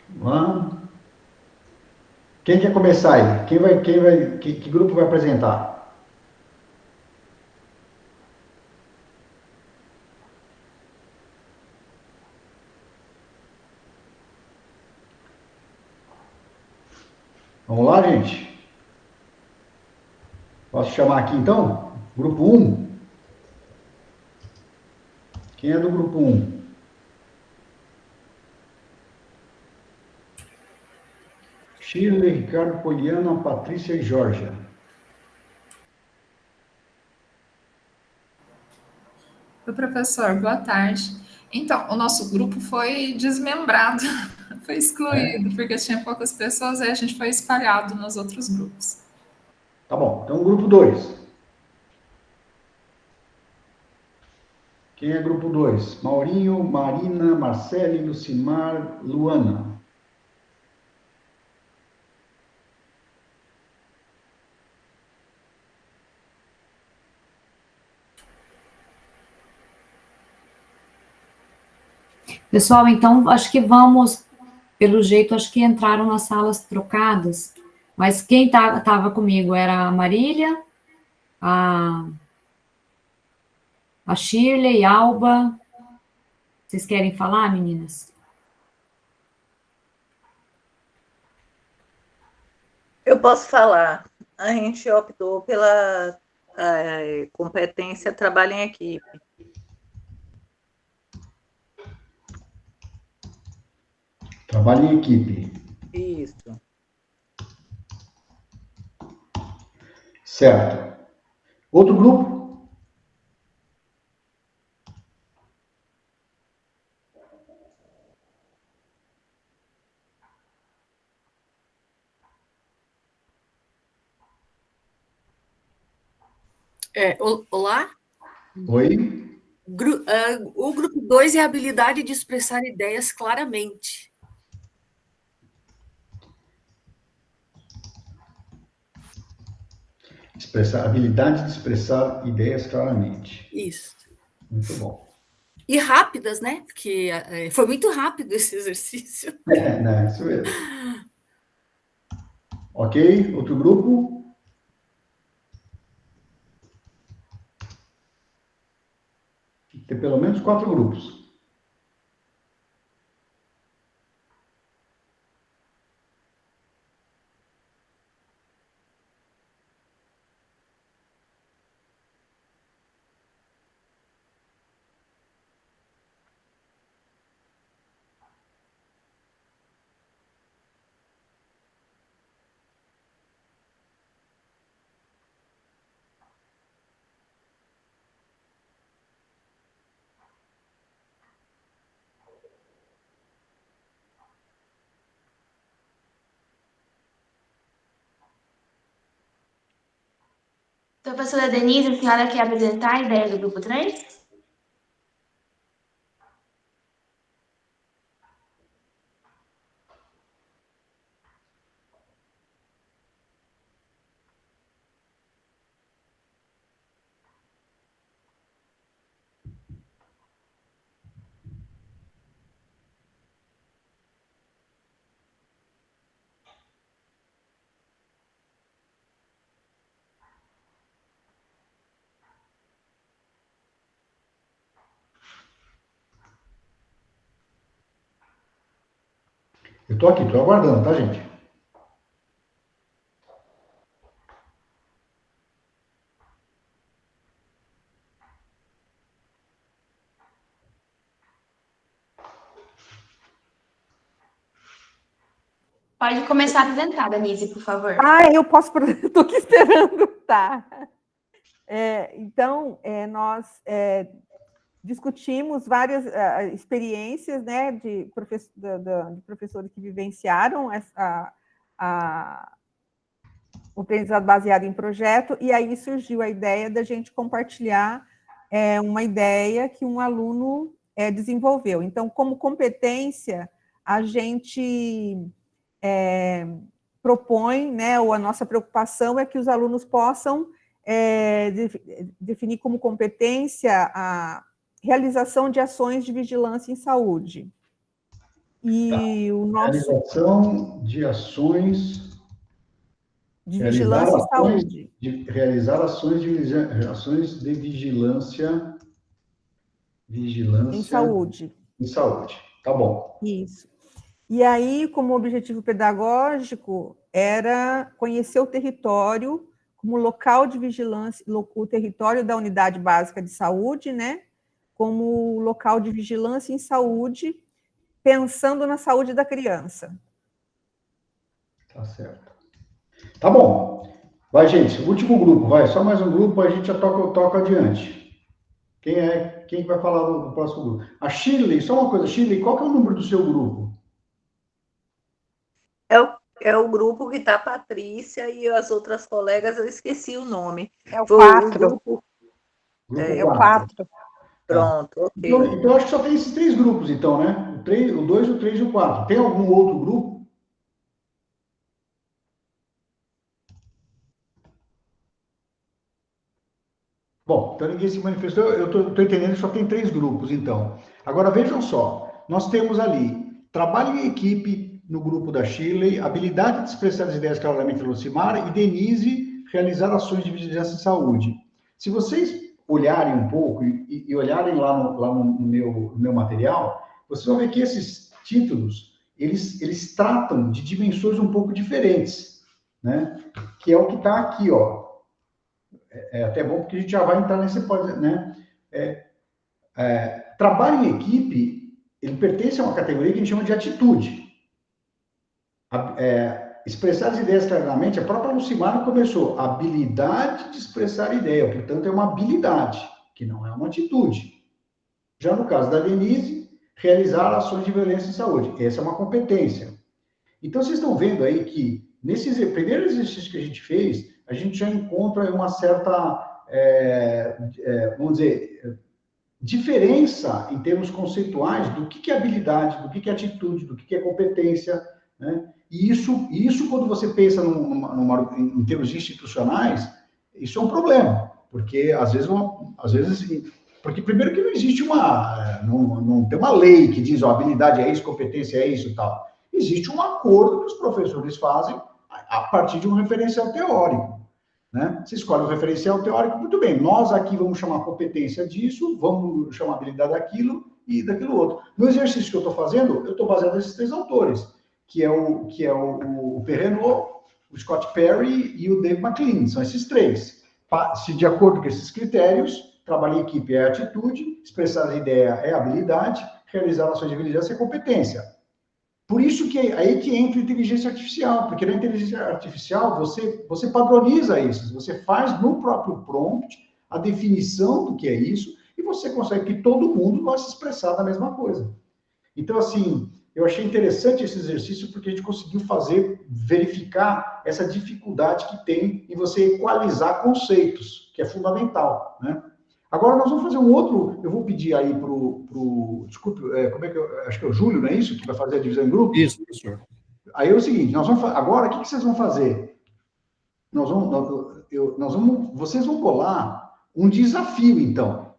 Vamos lá. Quem quer começar aí? Que grupo vai apresentar? Vamos lá, gente? Posso chamar aqui então? Grupo 1. Quem é do grupo 1? Chile, Ricardo, Poliana, Patrícia e Jorge. Oi, professor, boa tarde. Então, o nosso grupo foi desmembrado Foi excluído, porque tinha poucas pessoas, aí a gente foi espalhado nos outros grupos. Tá bom, então grupo 2. Quem é grupo 2? Maurinho, Marina, Marcele, Lucimar, Luana. Pessoal, então, acho que vamos, pelo jeito, acho que entraram nas salas trocadas, mas quem estava comigo era a Marília, a Shirley, Alba. Vocês querem falar, meninas? Eu posso falar. A gente optou pela competência trabalho em equipe. Trabalho em equipe. Isso. Certo. Outro grupo? Olá? Oi? O grupo 2 é a habilidade de expressar ideias claramente. Habilidade de expressar ideias claramente. Isso. Muito bom. E rápidas, né? Porque foi muito rápido esse exercício. Né, isso mesmo. Ok, outro grupo? Tem que ter pelo menos 4 grupos. Professora Denise, a senhora quer apresentar a ideia do grupo 3? Eu estou aqui, estou aguardando, tá, gente? Pode começar a apresentar, Denise, por favor. Eu posso, estou aqui esperando, tá. Então, nós discutimos várias experiências, né, de professores que vivenciaram o aprendizado baseado em projeto, e aí surgiu a ideia da gente compartilhar uma ideia que um aluno desenvolveu. Então, como competência, a gente propõe, né, ou a nossa preocupação é que os alunos possam definir como competência a realização de ações de vigilância em saúde. E o nosso... Realização de ações... De vigilância em saúde. Realizar ações de vigilância... Em saúde. Em saúde, tá bom. Isso. E aí, como objetivo pedagógico, era conhecer o território como local de vigilância, o território da unidade básica de saúde, né, como local de vigilância em saúde, pensando na saúde da criança. Tá certo. Tá bom. Vai, gente, último grupo, vai, só mais um grupo, a gente já toca adiante. Quem vai falar do próximo grupo? A Shirley, só uma coisa, Shirley, qual que é o número do seu grupo? É o grupo que está a Patrícia e as outras colegas, eu esqueci o nome. É o Foi 4. grupo. Grupo É o 4. 4. Pronto, ok. Então, eu acho que só tem esses 3 grupos, então, né? O 2, o 3 e o 4. Tem algum outro grupo? Bom, então ninguém se manifestou. Eu estou entendendo que só tem 3 grupos, então. Agora, vejam só. Nós temos ali trabalho em equipe no grupo da Shirley, habilidade de expressar as ideias claramente da Lucimar e Denise realizar ações de vigilância em saúde. Se vocês olharem um pouco e olharem lá no meu material, vocês vão ver que esses títulos, eles tratam de dimensões um pouco diferentes, né? Que é o que está aqui, ó. É até bom porque a gente já vai entrar nesse, né? Trabalho em equipe, ele pertence a uma categoria que a gente chama de atitude. Expressar as ideias claramente, a própria Lucimar começou, habilidade de expressar ideia, portanto é uma habilidade, que não é uma atitude. Já no caso da Denise, realizar ações de violência em saúde, essa é uma competência. Então vocês estão vendo aí que, nesses primeiros exercícios que a gente fez, a gente já encontra uma certa, vamos dizer, diferença em termos conceituais do que é habilidade, do que é atitude, do que é competência, né? E isso quando você pensa em termos institucionais, isso é um problema, porque às vezes, porque primeiro que não existe não tem uma lei que diz, ó, habilidade é isso, competência é isso e tal. Existe um acordo que os professores fazem a partir de um referencial teórico, né? Você escolhe um referencial teórico, muito bem, nós aqui vamos chamar competência disso, vamos chamar habilidade daquilo e daquilo outro. No exercício que eu estou fazendo, eu estou baseado nesses 3 autores, que é o Perrenot, o Scott Perry e o Dave McLean, são esses 3. Se de acordo com esses critérios, trabalho em equipe é atitude, expressar a ideia é habilidade, realizar ações de vigilância é competência. Por isso que aí que entra a inteligência artificial, porque na inteligência artificial você padroniza isso, você faz no próprio prompt a definição do que é isso e você consegue que todo mundo vá se expressar da mesma coisa. Então, assim, eu achei interessante esse exercício porque a gente conseguiu verificar essa dificuldade que tem em você equalizar conceitos, que é fundamental, né? Agora nós vamos fazer um outro, eu vou pedir aí desculpe, como é que acho que é o Júlio, não é isso? Que vai fazer a divisão em grupos? Isso, professor. Aí é o seguinte, agora o que vocês vão fazer? Vocês vão colar um desafio, então,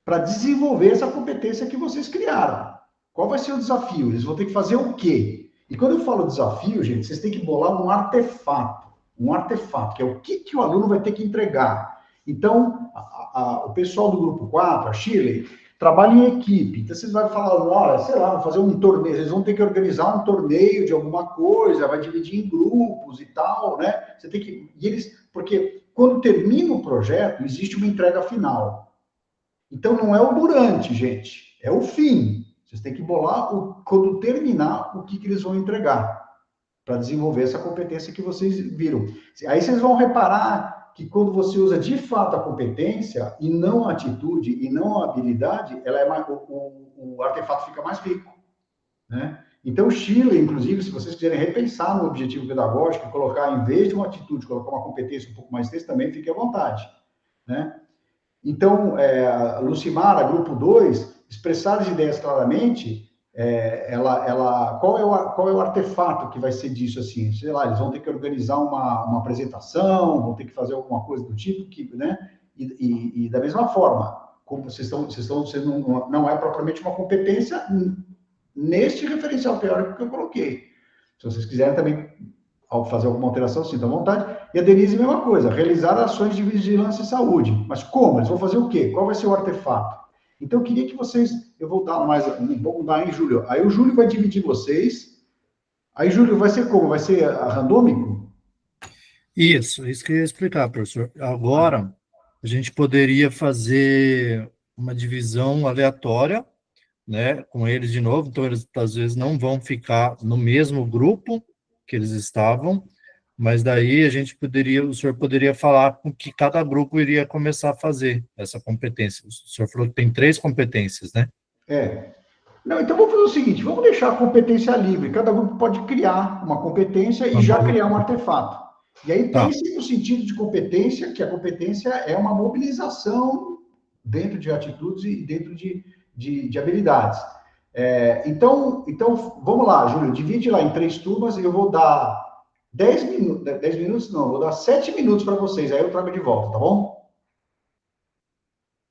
para desenvolver essa competência que vocês criaram. Qual vai ser o desafio? Eles vão ter que fazer o quê? E quando eu falo desafio, gente, vocês têm que bolar um artefato, que é o que o aluno vai ter que entregar. Então, o pessoal do grupo 4, a Shirley, trabalha em equipe. Então, vocês vão falar, olha, sei lá, vão fazer um torneio, eles vão ter que organizar um torneio de alguma coisa, vai dividir em grupos e tal, né? Você tem que... porque quando termina o projeto, existe uma entrega final. Então, não é o durante, gente, é o fim. Vocês têm que bolar, quando terminar, o que eles vão entregar, para desenvolver essa competência que vocês viram. Aí vocês vão reparar que quando você usa de fato a competência, e não a atitude, e não a habilidade, ela é o artefato fica mais rico, né? Então, o Shirley, inclusive, se vocês quiserem repensar no objetivo pedagógico, colocar, em vez de uma atitude, colocar uma competência um pouco mais texto, também fique à vontade, né? Então, Lucimar, grupo 2, expressar as ideias claramente, qual é o artefato que vai ser disso, assim? Sei lá, eles vão ter que organizar uma apresentação, vão ter que fazer alguma coisa do tipo, né? E da mesma forma, como vocês não é propriamente uma competência neste referencial teórico que eu coloquei. Se vocês quiserem também ao fazer alguma alteração, sinta à vontade. E a Denise, a mesma coisa, realizar ações de vigilância e saúde. Mas como? Eles vão fazer o quê? Qual vai ser o artefato? Então, eu queria que vocês... Eu vou dar mais... Vamos dar aí, Júlio. Aí o Júlio vai dividir vocês. Aí, Júlio, vai ser como? Vai ser randômico? Isso que eu ia explicar, professor. Agora, a gente poderia fazer uma divisão aleatória, né, com eles de novo, então eles às vezes não vão ficar no mesmo grupo que eles estavam, mas daí o senhor poderia falar com que cada grupo iria começar a fazer essa competência. O senhor falou que tem 3 competências, né? Não, então vamos fazer o seguinte, vamos deixar a competência livre. Cada grupo pode criar uma competência e Tá já bom. criar um artefato. E aí Tá. pense no sentido de competência, que a competência é uma mobilização dentro de atitudes e dentro de habilidades. Então, vamos lá, Júlio, divide lá em 3 turmas e eu vou dar 10 minutos não, vou dar 7 minutos para vocês, aí eu trago de volta, tá bom?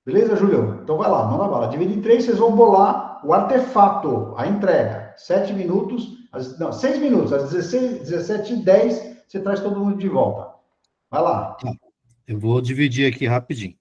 Beleza, Júlio? Então vai lá, manda bala. Divide em 3, vocês vão bolar o artefato, a entrega. 7 minutos, 6 minutos, às 17h10, você traz todo mundo de volta. Vai lá. Tá. Eu vou dividir aqui rapidinho.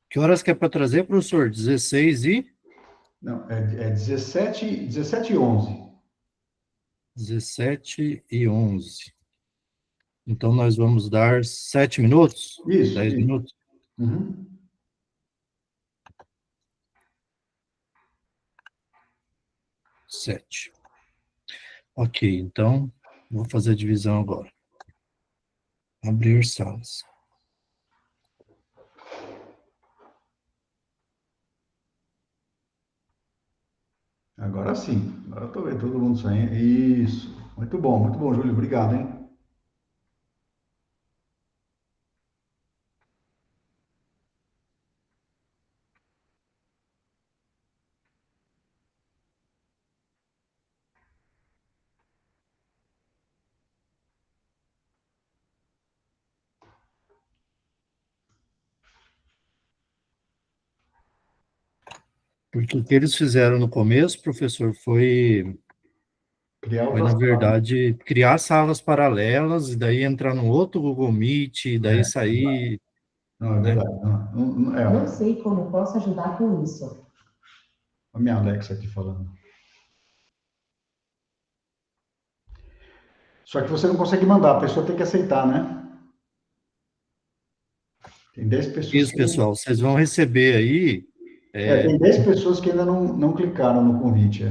Que horas que é para trazer, professor? 16 e? Não, é 17 e 11. 17 e 11. Então, nós vamos dar 7 minutos? Isso. 10 isso. minutos? Uhum. 7. Ok, então, vou fazer a divisão agora. Abrir salas. Agora sim. Agora eu tô vendo todo mundo saindo. Isso. Muito bom, Júlio. Obrigado, hein? Porque o que eles fizeram no começo, professor, foi na verdade, criar salas paralelas, e daí entrar num outro Google Meet, e daí sair... Não, é né? verdade. Não sei como posso ajudar com isso. A minha Alexa aqui falando. Só que você não consegue mandar, a pessoa tem que aceitar, né? Tem 10 pessoas. Isso, pessoal, vocês vão receber aí... tem 10 pessoas que ainda não clicaram no convite.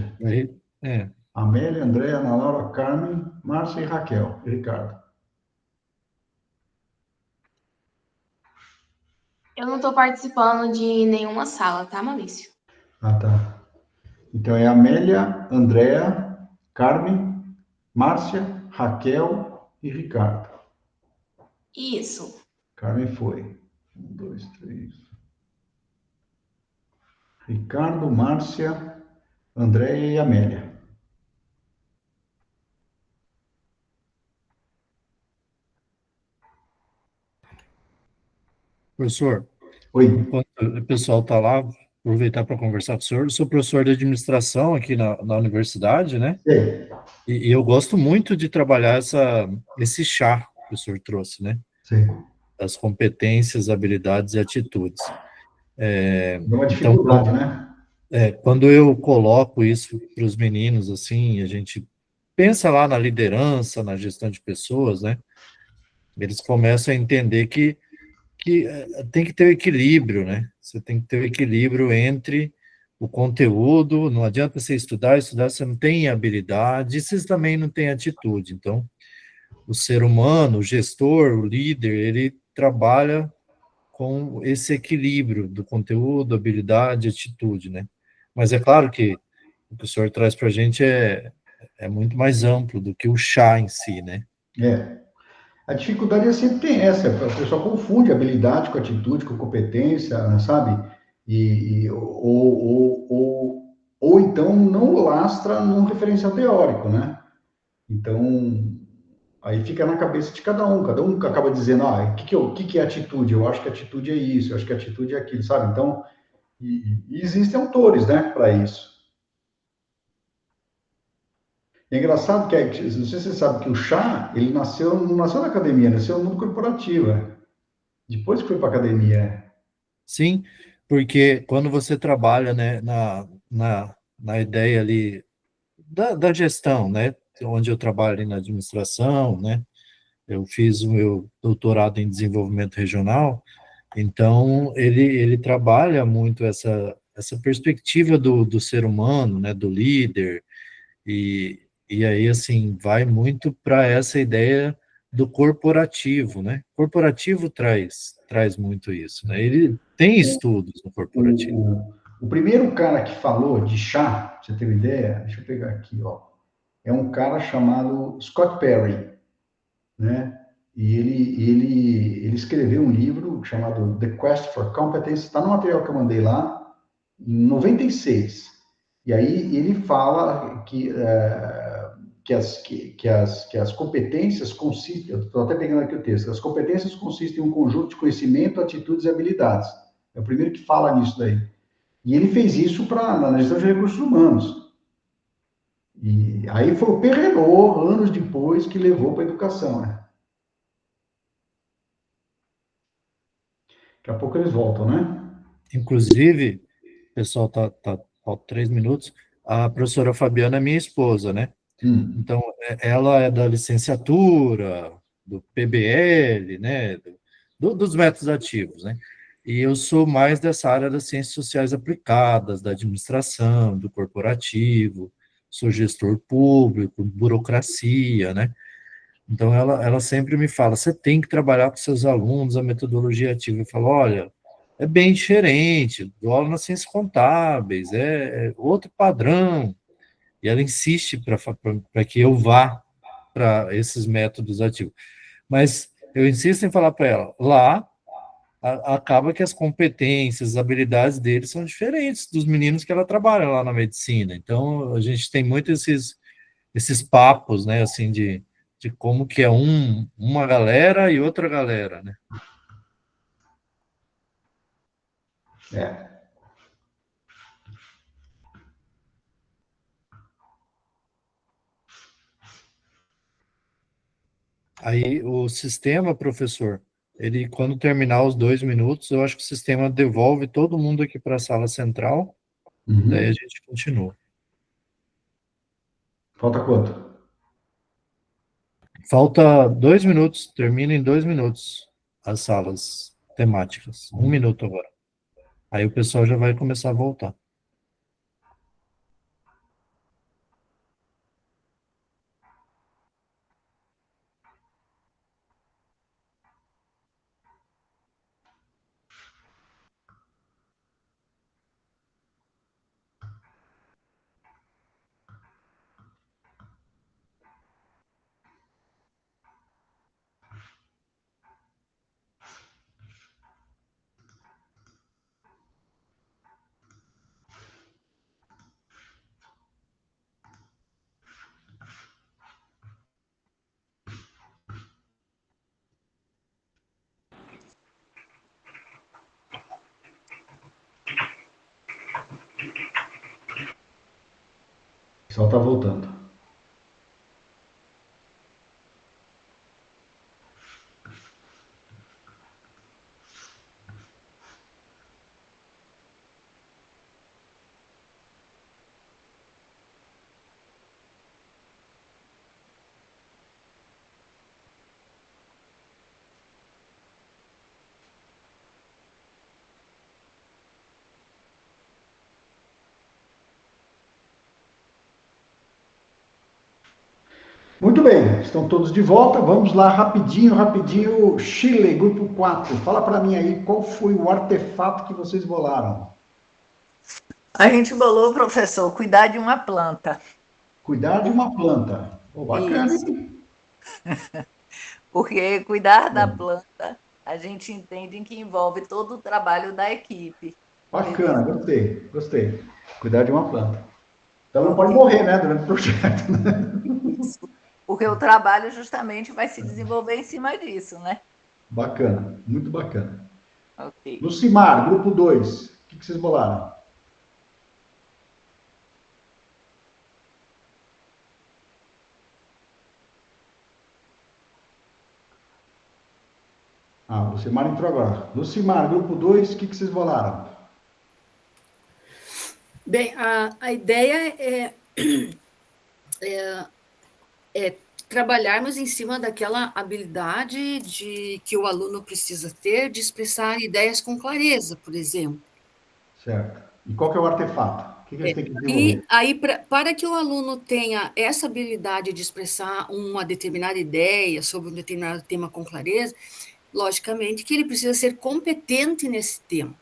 Amélia, Andréa, Ana Laura, Carmen, Márcia e Raquel. E Ricardo. Eu não estou participando de nenhuma sala, tá, Maurício? Ah, tá. Então é Amélia, Andréa, Carmen, Márcia, Raquel e Ricardo. Isso. Carmen foi. 1, 2, 3. Ricardo, Márcia, Andréia e Amélia. Professor, Oi. enquanto o pessoal está lá, aproveitar para conversar com o senhor. Eu sou professor de administração aqui na universidade, né? Sim. E eu gosto muito de trabalhar esse chá que o senhor trouxe, né? Sim. Das competências, habilidades e atitudes. É uma dificuldade, né? Quando eu coloco isso para os meninos, assim, a gente pensa lá na liderança, na gestão de pessoas, né? Eles começam a entender que tem que ter o equilíbrio, né? Você tem que ter o equilíbrio entre o conteúdo, não adianta você estudar, você não tem habilidade, e você também não tem atitude. Então, o ser humano, o gestor, o líder, ele trabalha com esse equilíbrio do conteúdo, habilidade, atitude, né? Mas é claro que o que o senhor traz para a gente é muito mais amplo do que o chá em si, né? A dificuldade sempre tem essa, o pessoal confunde habilidade com atitude, com competência, sabe? Ou então não lastra num referencial teórico, né? Então, aí fica na cabeça de cada um acaba dizendo, o que é atitude? Eu acho que atitude é isso, eu acho que atitude é aquilo, sabe? Então, e existem autores, né, para isso. É engraçado que, não sei se você sabe, que o chá, ele não nasceu na academia, nasceu no mundo corporativo. Depois que foi para a academia. Sim, porque quando você trabalha, né, na ideia ali da gestão, né, onde eu trabalho ali na administração, né, eu fiz o meu doutorado em desenvolvimento regional, então ele trabalha muito essa perspectiva do ser humano, né, do líder, e aí, assim, vai muito para essa ideia do corporativo, né? Corporativo traz muito isso, né? Ele tem estudos no corporativo. O primeiro cara que falou de chá, pra você ter uma ideia, deixa eu pegar aqui, ó, é um cara chamado Scott Perry, né? E ele escreveu um livro chamado The Quest for Competence, está no material que eu mandei lá, em 96. E aí ele fala que as competências consistem, eu estou até pegando aqui o texto, as competências consistem em um conjunto de conhecimento, atitudes e habilidades. É o primeiro que fala nisso daí. E ele fez isso na gestão de recursos humanos. E aí foi o Perrenot, anos depois, que levou para a educação, né? Daqui a pouco eles voltam, né? Inclusive, o pessoal falta 3 minutos, a professora Fabiana é minha esposa, né? Então, ela é da licenciatura, do PBL, né? Dos métodos ativos, né? E eu sou mais dessa área das ciências sociais aplicadas, da administração, do corporativo, sou gestor público, burocracia, né? Então, ela sempre me fala, você tem que trabalhar com seus alunos a metodologia ativa. Eu falo, olha, é bem diferente, dou aula nas ciências contábeis, é outro padrão. E ela insiste para que eu vá para esses métodos ativos. Mas eu insisto em falar para ela, lá acaba que as competências, as habilidades deles são diferentes dos meninos que ela trabalha lá na medicina. Então, a gente tem muito esses papos, né, assim, de como que é uma galera e outra galera, né? É. Aí o sistema, professor, ele quando terminar os 2 minutos, eu acho que o sistema devolve todo mundo aqui para a sala central, daí a gente continua. Falta quanto? Falta 2 minutos, termina em 2 minutos as salas temáticas. 1 minuto agora. Aí o pessoal já vai começar a voltar. O pessoal está voltando. Muito bem, estão todos de volta. Vamos lá, rapidinho. Chile, grupo 4. Fala para mim aí, qual foi o artefato que vocês bolaram? A gente bolou, professor, cuidar de uma planta. Cuidar de uma planta. Oh, bacana, Isso. hein? Porque cuidar da planta, a gente entende que envolve todo o trabalho da equipe. Bacana, gostei. Cuidar de uma planta. Então não pode morrer, né, durante o projeto. Isso. Porque o trabalho justamente vai se desenvolver em cima disso, né? Bacana, muito bacana. Ok. Lucimar, grupo 2. O que vocês bolaram? Ah, o Lucimar entrou agora. Lucimar, grupo 2, o que vocês bolaram? Bem, a ideia é trabalharmos em cima daquela habilidade que o aluno precisa ter de expressar ideias com clareza, por exemplo. Certo. E qual que é o artefato? O que eles têm que E desenvolver? aí, para que o aluno tenha essa habilidade de expressar uma determinada ideia sobre um determinado tema com clareza, logicamente que ele precisa ser competente nesse tema.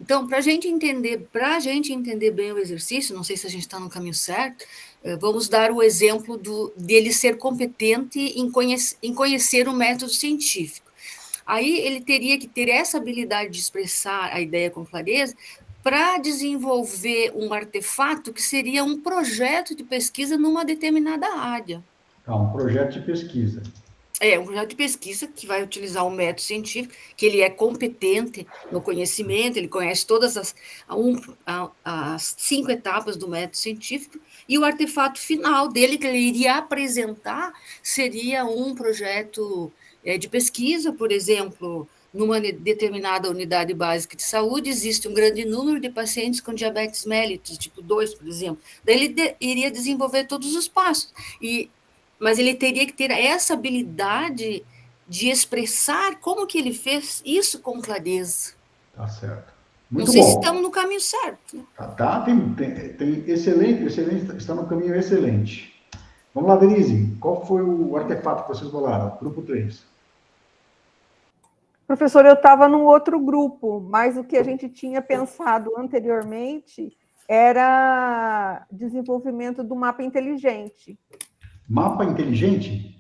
Então, para a gente entender bem o exercício, não sei se a gente está no caminho certo, vamos dar o exemplo dele ser competente em conhecer o método científico. Aí ele teria que ter essa habilidade de expressar a ideia com clareza para desenvolver um artefato que seria um projeto de pesquisa numa determinada área. Tá, um projeto de pesquisa. Um projeto de pesquisa que vai utilizar um método científico, que ele é competente no conhecimento, ele conhece todas as 5 etapas do método científico, e o artefato final dele, que ele iria apresentar, seria um projeto de pesquisa, por exemplo, numa determinada unidade básica de saúde, existe um grande número de pacientes com diabetes mellitus, tipo 2, por exemplo. Daí ele iria desenvolver todos os passos, mas ele teria que ter essa habilidade de expressar como que ele fez isso com clareza. Tá certo. Não Muito sei se bom. estamos no caminho certo. Né? Tá, tem excelente, está no caminho excelente. Vamos lá, Denise, qual foi o artefato que vocês bolaram? Grupo 3. Professor, eu estava num outro grupo, mas o que a gente tinha pensado anteriormente era desenvolvimento do mapa inteligente. Mapa inteligente?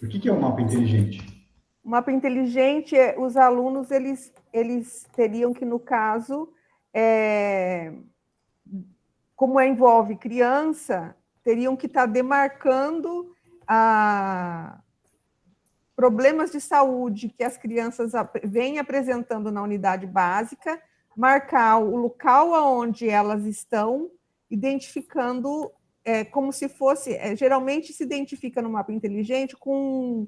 O que é um mapa inteligente? O mapa inteligente, os alunos, eles teriam que, no caso, como envolve criança, teriam que estar demarcando problemas de saúde que as crianças vêm apresentando na unidade básica, marcar o local onde elas estão, identificando como se fosse... geralmente se identifica no mapa inteligente com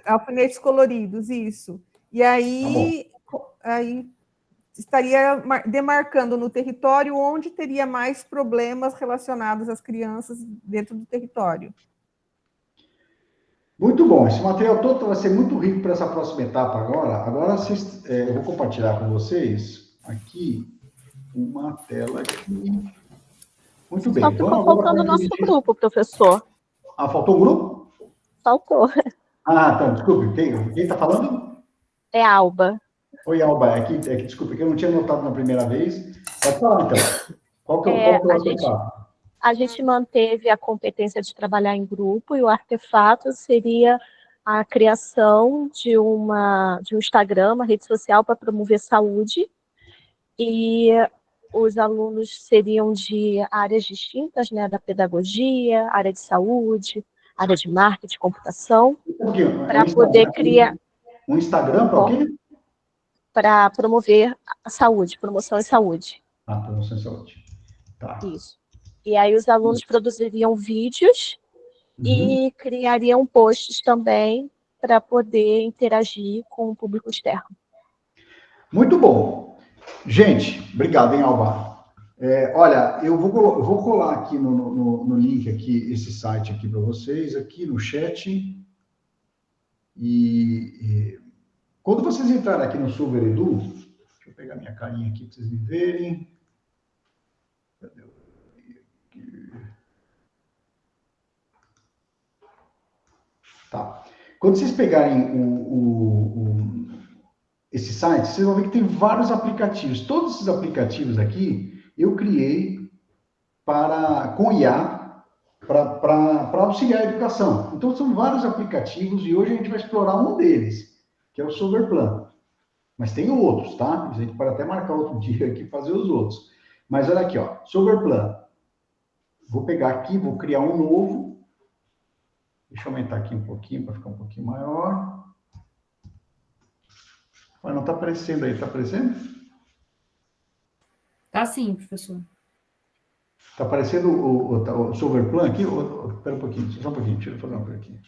alfinetes coloridos, isso. E aí estaria demarcando no território onde teria mais problemas relacionados às crianças dentro do território. Muito bom. Esse material todo vai ser muito rico para essa próxima etapa agora. Agora, eu vou compartilhar com vocês aqui uma tela aqui. Muito bem. Só ficou faltando o nosso grupo, professor. Ah, faltou um grupo? Faltou. Ah, então, desculpe. Quem está falando? É Alba. Oi, Alba. Desculpe, que eu não tinha notado na primeira vez. Pode falar, então. Qual que é o artefato? A gente manteve a competência de trabalhar em grupo e o artefato seria a criação de um Instagram, uma rede social para promover saúde, e os alunos seriam de áreas distintas, né, da pedagogia, área de saúde, área de marketing, computação, para poder criar... Um Instagram para o quê? Para promover a saúde, promoção em saúde. Ah, promoção em saúde. Tá. Isso. E aí os alunos produziriam vídeos e criariam posts também para poder interagir com o público externo. Muito bom. Gente, obrigado, hein, Alba. Olha, eu vou colar aqui no link aqui, esse site aqui para vocês, aqui no chat. E quando vocês entrarem aqui no Silver Edu, deixa eu pegar minha carinha aqui para vocês me verem. Cadê o aqui? Tá. Quando vocês pegarem esse site, vocês vão ver que tem vários aplicativos. Todos esses aplicativos aqui, eu criei com IA para auxiliar a educação. Então, são vários aplicativos e hoje a gente vai explorar um deles, que é o Silverplan. Mas tem outros, tá? A gente pode até marcar outro dia aqui e fazer os outros. Mas olha aqui, ó, Silverplan. Vou pegar aqui, vou criar um novo. Deixa eu aumentar aqui um pouquinho para ficar um pouquinho maior. Mas não está aparecendo aí, está aparecendo? Tá sim, professor. Está aparecendo o Silverplan aqui? Espera um pouquinho, só um pouquinho, deixa eu fazer uma coisa aqui.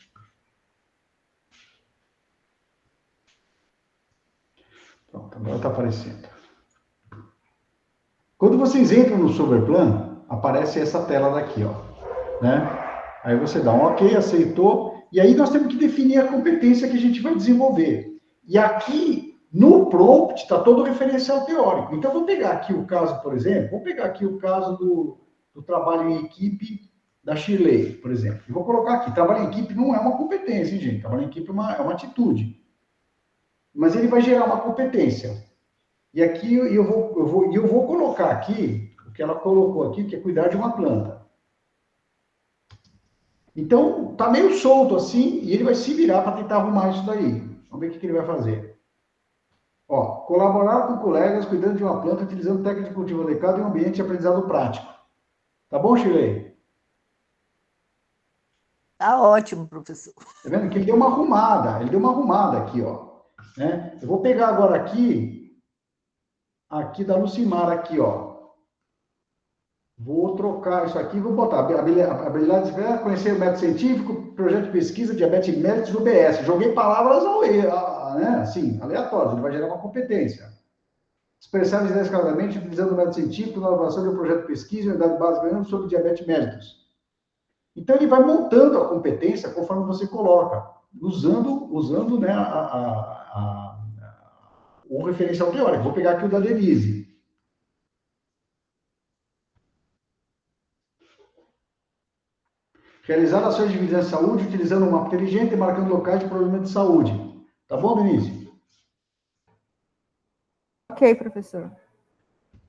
Pronto, agora está aparecendo. Quando vocês entram no Soberplan, aparece essa tela daqui, ó, né? Aí você dá um OK, aceitou, e aí nós temos que definir a competência que a gente vai desenvolver. E aqui, no prompt, está todo o referencial teórico. Então, vou pegar aqui o caso, por exemplo, vou pegar aqui o caso do trabalho em equipe da Shirley, por exemplo. E vou colocar aqui, trabalho em equipe não é uma competência, hein, gente? Trabalho em equipe é uma atitude. Mas ele vai gerar uma competência. E aqui eu vou colocar aqui, o que ela colocou aqui, que é cuidar de uma planta. Então, tá meio solto assim, e ele vai se virar para tentar arrumar isso daí. Vamos ver o que ele vai fazer. Ó, colaborar com colegas cuidando de uma planta, utilizando técnica de cultivo adequada em um ambiente de aprendizado prático. Tá bom, Shirley? Tá ótimo, professor. Tá vendo que ele deu uma arrumada aqui, ó. Né? Eu vou pegar agora aqui da Lucimar aqui, ó. Vou trocar isso aqui, vou botar habilidades, conhecer o método científico, projeto de pesquisa, diabetes mellitus, UBS. Joguei palavras né, assim, aleatórias, ele vai gerar uma competência. Expressar as ideias claramente, utilizando o método científico na elaboração de um projeto de pesquisa e unidade básica sobre diabetes mellitus. Então, ele vai montando a competência conforme você coloca, usando né, o referencial teórico. Vou pegar aqui o da Denise. Realizar ações de vigilância de saúde utilizando um mapa inteligente e marcando locais de problema de saúde. Tá bom, Denise? Ok, professor.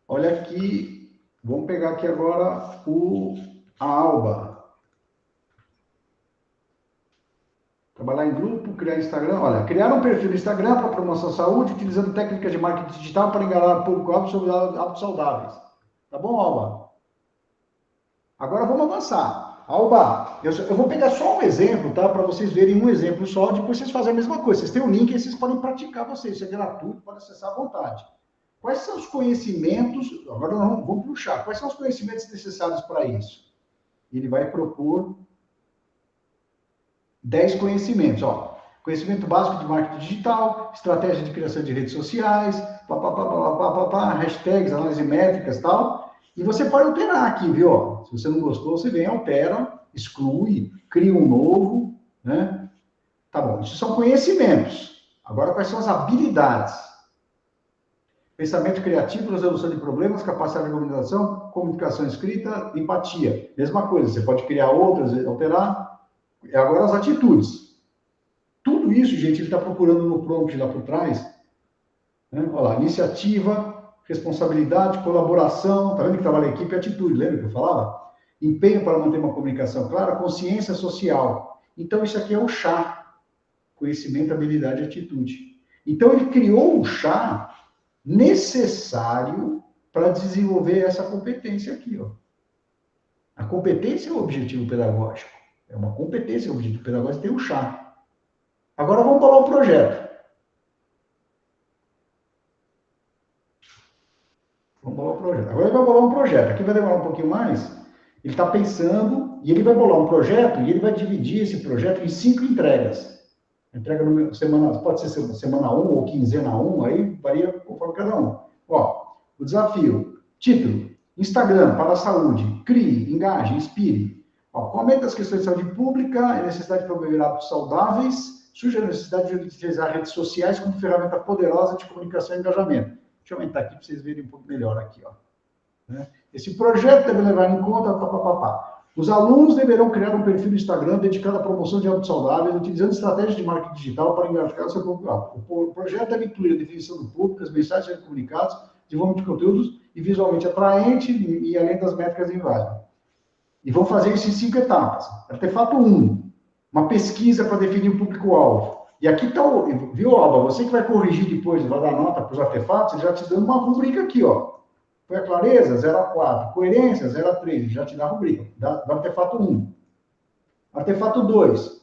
Olha aqui, vamos pegar aqui agora a Alba. Trabalhar em grupo, criar Instagram. Olha, criar um perfil no Instagram para promoção da saúde, utilizando técnicas de marketing digital para enganar o público-alvo sobre hábitos saudáveis. Tá bom, Alba? Agora vamos avançar. Alba, eu vou pegar só um exemplo, tá? Para vocês verem um exemplo só, depois vocês fazem a mesma coisa. Vocês têm um link e vocês podem praticar vocês. Isso é gratuito, pode acessar à vontade. Quais são os conhecimentos... Agora nós vamos puxar. Quais são os conhecimentos necessários para isso? Ele vai propor 10 conhecimentos, ó. Conhecimento básico de marketing digital, estratégia de criação de redes sociais, hashtags, análise métricas e tal. E você pode alterar aqui, viu? Se você não gostou, você vem, altera, exclui, cria um novo, né? Tá bom, isso são conhecimentos. Agora, quais são as habilidades? Pensamento criativo, resolução de problemas, capacidade de comunicação escrita, empatia. Mesma coisa, você pode criar outras, alterar. E agora as atitudes. Tudo isso, gente, ele está procurando no prompt lá por trás. Né? Olha lá, iniciativa, responsabilidade, colaboração, tá vendo que trabalha em equipe e atitude, lembra que eu falava? Empenho para manter uma comunicação clara, consciência social. Então, isso aqui é o chá. Conhecimento, habilidade e atitude. Então, ele criou o chá necessário para desenvolver essa competência aqui, ó. A competência é o objetivo pedagógico. É uma competência, o objetivo pedagógico tem o chá. Agora vamos bolar o projeto. Vamos bolar o projeto. Agora ele vai bolar um projeto. Aqui vai demorar um pouquinho mais. Ele está pensando e ele vai bolar um projeto e ele vai dividir esse projeto em 5 entregas. Entrega no semana, pode ser semana 1 ou quinzena 1, aí varia conforme cada um. Ó, o desafio. Título. Instagram para a saúde. Crie, engaje, inspire. Ó, comenta as questões de saúde pública, a necessidade de promover hábitos saudáveis, surge a necessidade de utilizar redes sociais como ferramenta poderosa de comunicação e engajamento. Deixa eu aumentar aqui para vocês verem um pouco melhor aqui, ó. Esse projeto deve levar em conta... Os alunos deverão criar um perfil no Instagram dedicado à promoção de hábitos saudáveis, utilizando estratégias de marketing digital para engajar o seu público. O projeto deve incluir a definição do público, as mensagens serem comunicadas, desenvolvimento de conteúdos e visualmente atraente e além das métricas em imagem. E vão fazer isso em 5 etapas. Artefato 1, uma pesquisa para definir o público-alvo. E aqui está o... Viu, Alba? Você que vai corrigir depois, vai dar nota para os artefatos, ele já te dando uma rubrica aqui, ó. Foi a clareza? 0 a 4. Coerência? 0 a 3. Já te dá a rubrica. Do artefato 1. Artefato 2.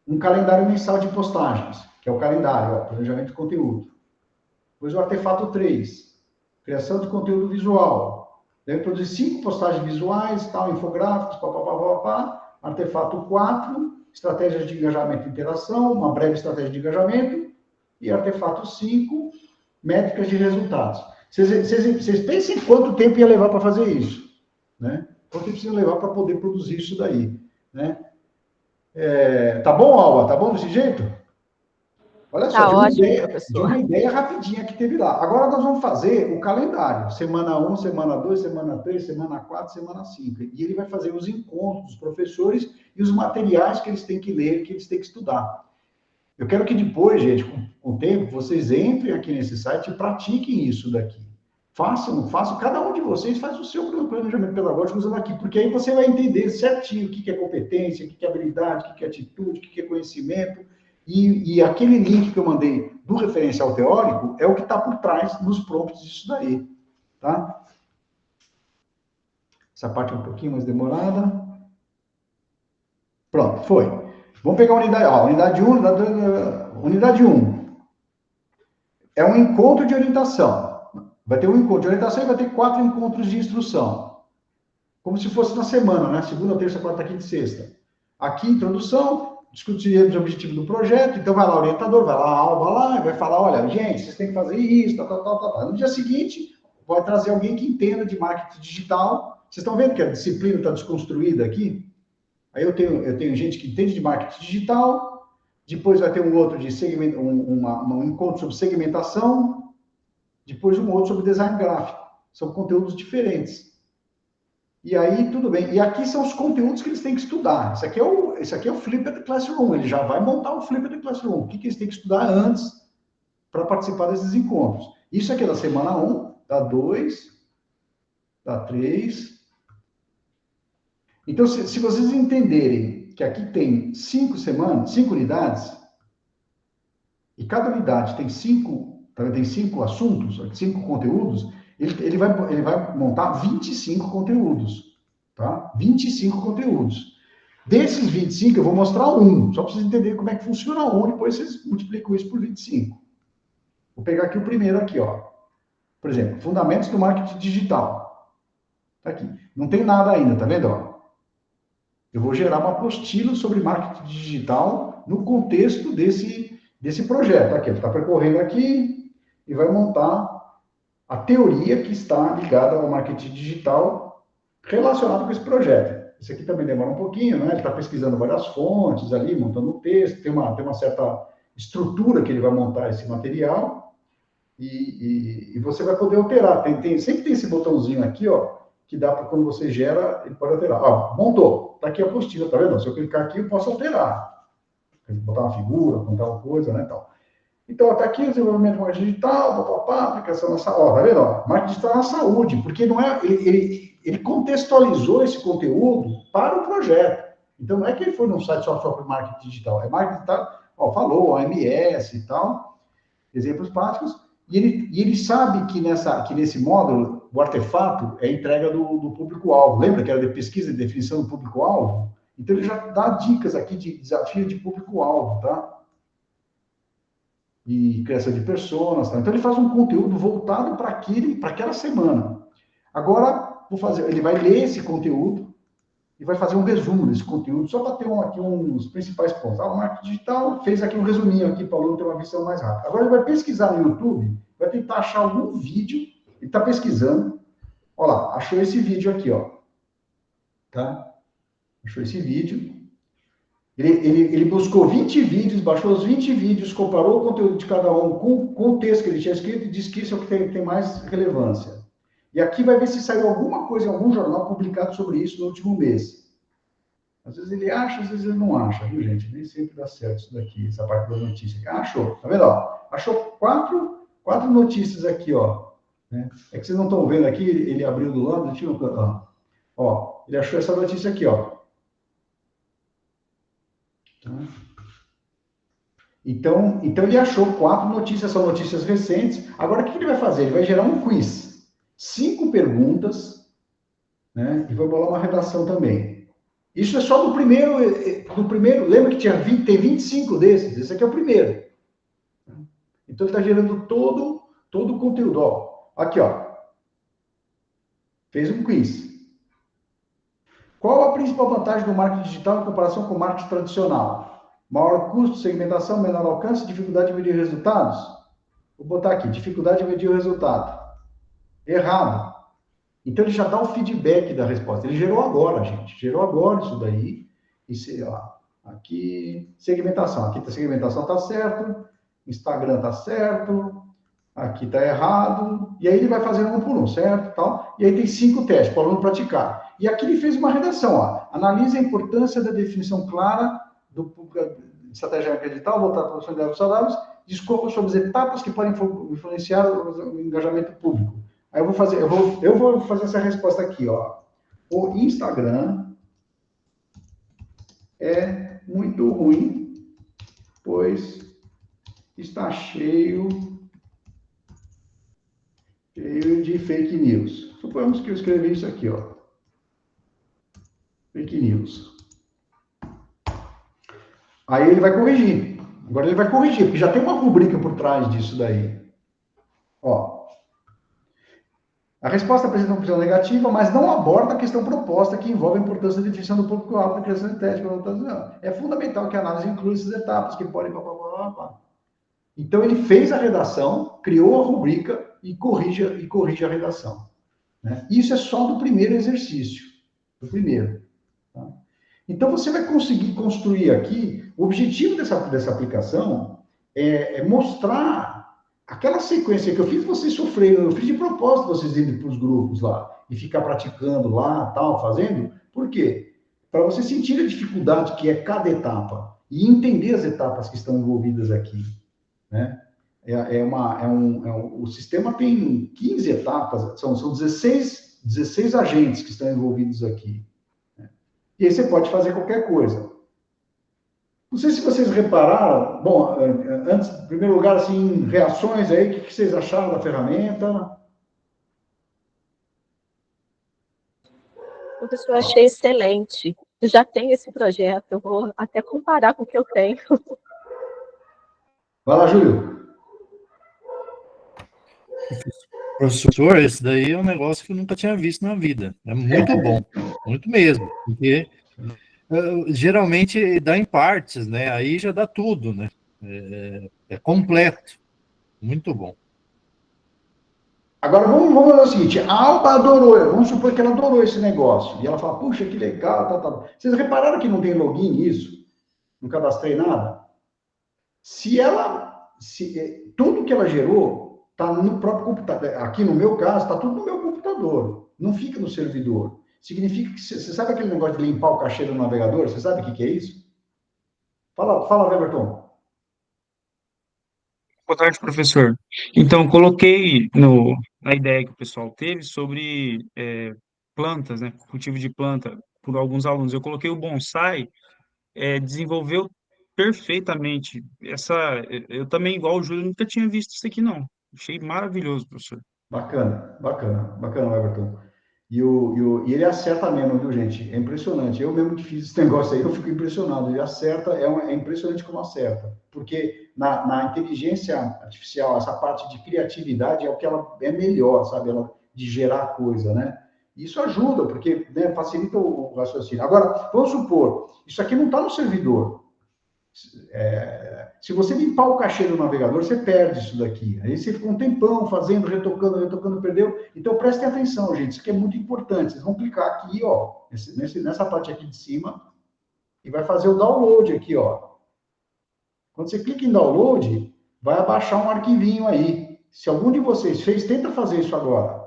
Um calendário mensal de postagens, que é o calendário, ó, planejamento de conteúdo. Depois o artefato 3. Criação de conteúdo visual. Deve produzir 5 postagens visuais, tal, infográficos, papapá. Artefato 4. Estratégias de engajamento e interação, uma breve estratégia de engajamento. E artefato 5. métricas de resultados. Vocês pensem quanto tempo ia levar para fazer isso, né? Quanto tempo precisa levar para poder produzir isso daí, né? Tá bom, Alba? Tá bom desse jeito? Olha só, Tá ótimo, professor. de uma ideia rapidinha que teve lá. Agora nós vamos fazer o calendário. Semana 1, semana 2, semana 3, semana 4, semana 5. E ele vai fazer os encontros dos professores e os materiais que eles têm que ler, que eles têm que estudar. Eu quero que depois, gente, com o tempo, vocês entrem aqui nesse site e pratiquem isso daqui. Façam, cada um de vocês faz o seu planejamento pedagógico usando aqui, porque aí você vai entender certinho o que é competência, o que é habilidade, o que é atitude, o que é conhecimento, e aquele link que eu mandei do referencial teórico é o que está por trás nos prompts disso daí, tá? Essa parte é um pouquinho mais demorada. Pronto, foi. Vamos pegar a unidade 1. Unidade 1 é um encontro de orientação. Vai ter um encontro de orientação e vai ter 4 encontros de instrução. Como se fosse na semana, né? Segunda, terça, quarta, quinta e sexta. Aqui, introdução, discutiremos o objetivo do projeto. Então, vai lá o orientador, vai lá a Alba lá, e vai falar, olha, gente, vocês têm que fazer isso, tal. No dia seguinte, vai trazer alguém que entenda de marketing digital. Vocês estão vendo que a disciplina está desconstruída aqui? Aí eu tenho gente que entende de marketing digital, depois vai ter um outro de um encontro sobre segmentação, depois um outro sobre design gráfico. São conteúdos diferentes. E aí, tudo bem. E aqui são os conteúdos que eles têm que estudar. Esse aqui é o Flipped Classroom. Ele já vai montar o Flipped Classroom. O que eles têm que estudar antes para participar desses encontros. Isso aqui é da semana 1, da 2, da 3. Então, se vocês entenderem que aqui tem 5 unidades, e cada unidade tem 5 assuntos, 5 conteúdos, ele vai montar 25 conteúdos, tá? 25 conteúdos. Desses 25, eu vou mostrar um, só para vocês entenderem como é que funciona um, depois vocês multiplicam isso por 25. Vou pegar aqui o primeiro aqui, ó. Por exemplo, Fundamentos do Marketing Digital. Tá aqui. Não tem nada ainda, tá vendo, ó? Eu vou gerar uma apostila sobre marketing digital no contexto desse projeto. Aqui, ele está percorrendo aqui e vai montar a teoria que está ligada ao marketing digital relacionado com esse projeto. Esse aqui também demora um pouquinho, né? Ele está pesquisando várias fontes ali, montando um texto, tem uma certa estrutura que ele vai montar esse material e você vai poder alterar. Sempre tem esse botãozinho aqui, ó, que dá para quando você gera, ele pode alterar. Ó, montou. Está aqui a apostila, tá vendo? Se eu clicar aqui, eu posso alterar. Botar uma figura, botar uma coisa, né, tal. Então, está aqui o desenvolvimento de marketing digital, aplicação na saúde. Ó, tá vendo? Ó, marketing digital na saúde, porque não é, ele contextualizou esse conteúdo para o projeto. Então, não é que ele foi num site só sobre marketing digital, é marketing digital, ó, falou, OMS e tal, exemplos práticos, e ele sabe que nesse módulo, o artefato é a entrega do público-alvo. Lembra que era de pesquisa e definição do público-alvo? Então, ele já dá dicas aqui de desafio de público-alvo, tá? E criação de personas, tá? Então, ele faz um conteúdo voltado para aquela semana. Agora, ele vai ler esse conteúdo e vai fazer um resumo desse conteúdo, só para ter aqui uns principais pontos. O marketing digital fez aqui um resuminho aqui para o aluno ter uma visão mais rápida. Agora, ele vai pesquisar no YouTube, vai tentar achar algum vídeo, ele está pesquisando. Olha lá, achou esse vídeo aqui, ó. Tá? Achou esse vídeo. Ele buscou 20 vídeos, baixou os 20 vídeos, comparou o conteúdo de cada um com o texto que ele tinha escrito e disse que isso é o que tem mais relevância. E aqui vai ver se saiu alguma coisa em algum jornal publicado sobre isso no último mês. Às vezes ele acha, às vezes ele não acha, viu, gente? Nem sempre dá certo isso daqui, essa parte da notícia. Achou, tá vendo? Ó? Achou quatro notícias aqui, ó. Né? É que vocês não estão vendo aqui, ele abriu do lado, ó, ele achou essa notícia aqui, ó. Tá? Então ele achou 4 notícias, são notícias recentes. Agora, o que ele vai fazer? Ele vai gerar um quiz. 5 perguntas, né? E vai bolar uma redação também. Isso é só do primeiro, lembra que tem 25 desses? Esse aqui é o primeiro. Então, ele está gerando todo o conteúdo. Ó. Aqui, ó. Fez um quiz. Qual a principal vantagem do marketing digital em comparação com o marketing tradicional? Maior custo, segmentação, menor alcance, dificuldade de medir resultados? Vou botar aqui, dificuldade de medir o resultado. Errado. Então, ele já dá o feedback da resposta. Ele gerou agora, gente. Gerou agora isso daí. E sei lá, aqui, segmentação. Aqui a segmentação está certo, Instagram está certo, aqui está errado. E aí ele vai fazendo um por um, certo? Tal. E aí tem 5 testes para o aluno praticar. E aqui ele fez uma redação, ó. Analise a importância da definição clara do estratégia acredital, voltada para a produção de hábitos saudáveis, discorra sobre as etapas que podem influenciar o engajamento público. Aí eu vou fazer essa resposta aqui, ó. O Instagram é muito ruim, pois está cheio de fake news. Suponhamos que eu escrevi isso aqui, ó. Fake news. Aí ele vai corrigir. Agora ele vai corrigir, porque já tem uma rubrica por trás disso daí. Ó. A resposta apresenta uma opção negativa, mas não aborda a questão proposta que envolve a importância da definição do público-alvo da criação de teste. É fundamental que a análise inclua essas etapas que podem... Então, ele fez a redação, criou a rubrica e corrige a redação. Né? Isso é só do primeiro exercício. Do primeiro. Tá? Então, você vai conseguir construir aqui... O objetivo dessa aplicação é mostrar... Aquela sequência que eu fiz vocês sofrerem, eu fiz de propósito vocês irem para os grupos lá e ficar praticando lá, tal, fazendo. Por quê? Para você sentir a dificuldade que é cada etapa e entender as etapas que estão envolvidas aqui. Né? O sistema tem 15 etapas, são 16 agentes que estão envolvidos aqui. Né? E aí você pode fazer qualquer coisa. Não sei se vocês repararam, bom, antes, em primeiro lugar, assim, reações aí, o que vocês acharam da ferramenta? Professor, eu achei excelente. Eu já tenho esse projeto, eu vou até comparar com o que eu tenho. Vai lá, Júlio. Professor, esse daí é um negócio que eu nunca tinha visto na vida. É muito bom, muito mesmo, porque... geralmente dá em partes, né? Aí já dá tudo, né? É completo. Muito bom. Agora, vamos fazer o seguinte. A Alba adorou. Vamos supor que ela adorou esse negócio. E ela fala, puxa, que legal, tal. Vocês repararam que não tem login isso? Não cadastrei nada? Tudo que ela gerou está no próprio computador. Aqui no meu caso, está tudo no meu computador. Não fica no servidor. Significa que você sabe aquele negócio de limpar o cachê do navegador? Você sabe o que é isso? Fala, Everton. Boa tarde, professor. Então, coloquei na ideia que o pessoal teve sobre plantas, né? Cultivo de planta por alguns alunos. Eu coloquei o bonsai, desenvolveu perfeitamente. Eu também, igual o Júlio, nunca tinha visto isso aqui, não. Achei maravilhoso, professor. Bacana, Everton. E ele acerta mesmo, viu, gente? É impressionante. Eu mesmo que fiz esse negócio aí, eu fico impressionado. Ele acerta, é impressionante como acerta. Porque na inteligência artificial, essa parte de criatividade é o que ela é melhor, sabe? De gerar coisa, né? Isso ajuda, porque, né, facilita o raciocínio. Agora, vamos supor, isso aqui não está no servidor. Se você limpar o cachê do navegador, você perde isso daqui. Aí você fica um tempão fazendo, retocando, perdeu. Então, prestem atenção, gente. Isso aqui é muito importante. Vocês vão clicar aqui, ó, nessa parte aqui de cima, e vai fazer o download aqui, ó. Quando você clica em download, vai abaixar um arquivinho aí. Se algum de vocês fez, tenta fazer isso agora.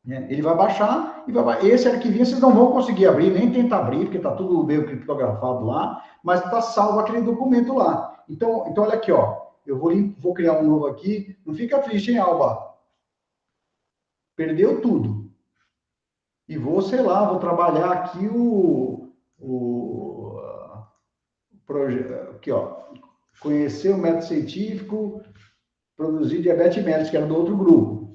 Ele vai baixar e esse arquivinho vocês não vão conseguir abrir, nem tentar abrir, porque está tudo meio criptografado lá, mas está salvo aquele documento lá. Então olha aqui, ó. Eu vou criar um novo aqui. Não fica triste, hein, Alba? Perdeu tudo. E vou trabalhar aqui o projeto. Aqui, ó. Conhecer o método científico, produzir diabetes mellitus, que era do outro grupo.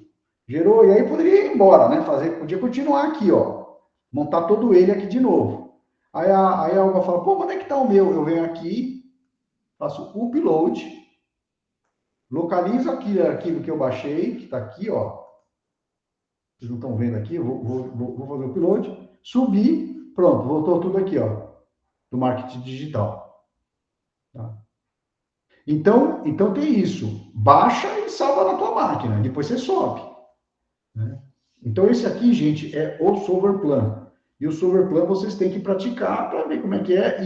Gerou, e aí poderia ir embora, né? Podia continuar aqui, ó. Montar todo ele aqui de novo. Aí a Alba fala, pô, onde é que tá o meu? Eu venho aqui, faço upload, localizo aqui o arquivo que eu baixei, que tá aqui, ó. Vocês não estão vendo aqui, eu vou fazer o upload, subir, pronto, voltou tudo aqui, ó, do marketing digital. Tá? Então tem isso. Baixa e salva na tua máquina, depois você sobe. Né? Então, esse aqui, gente, é o Solverplan. E o Solverplan vocês têm que praticar para ver como é que é.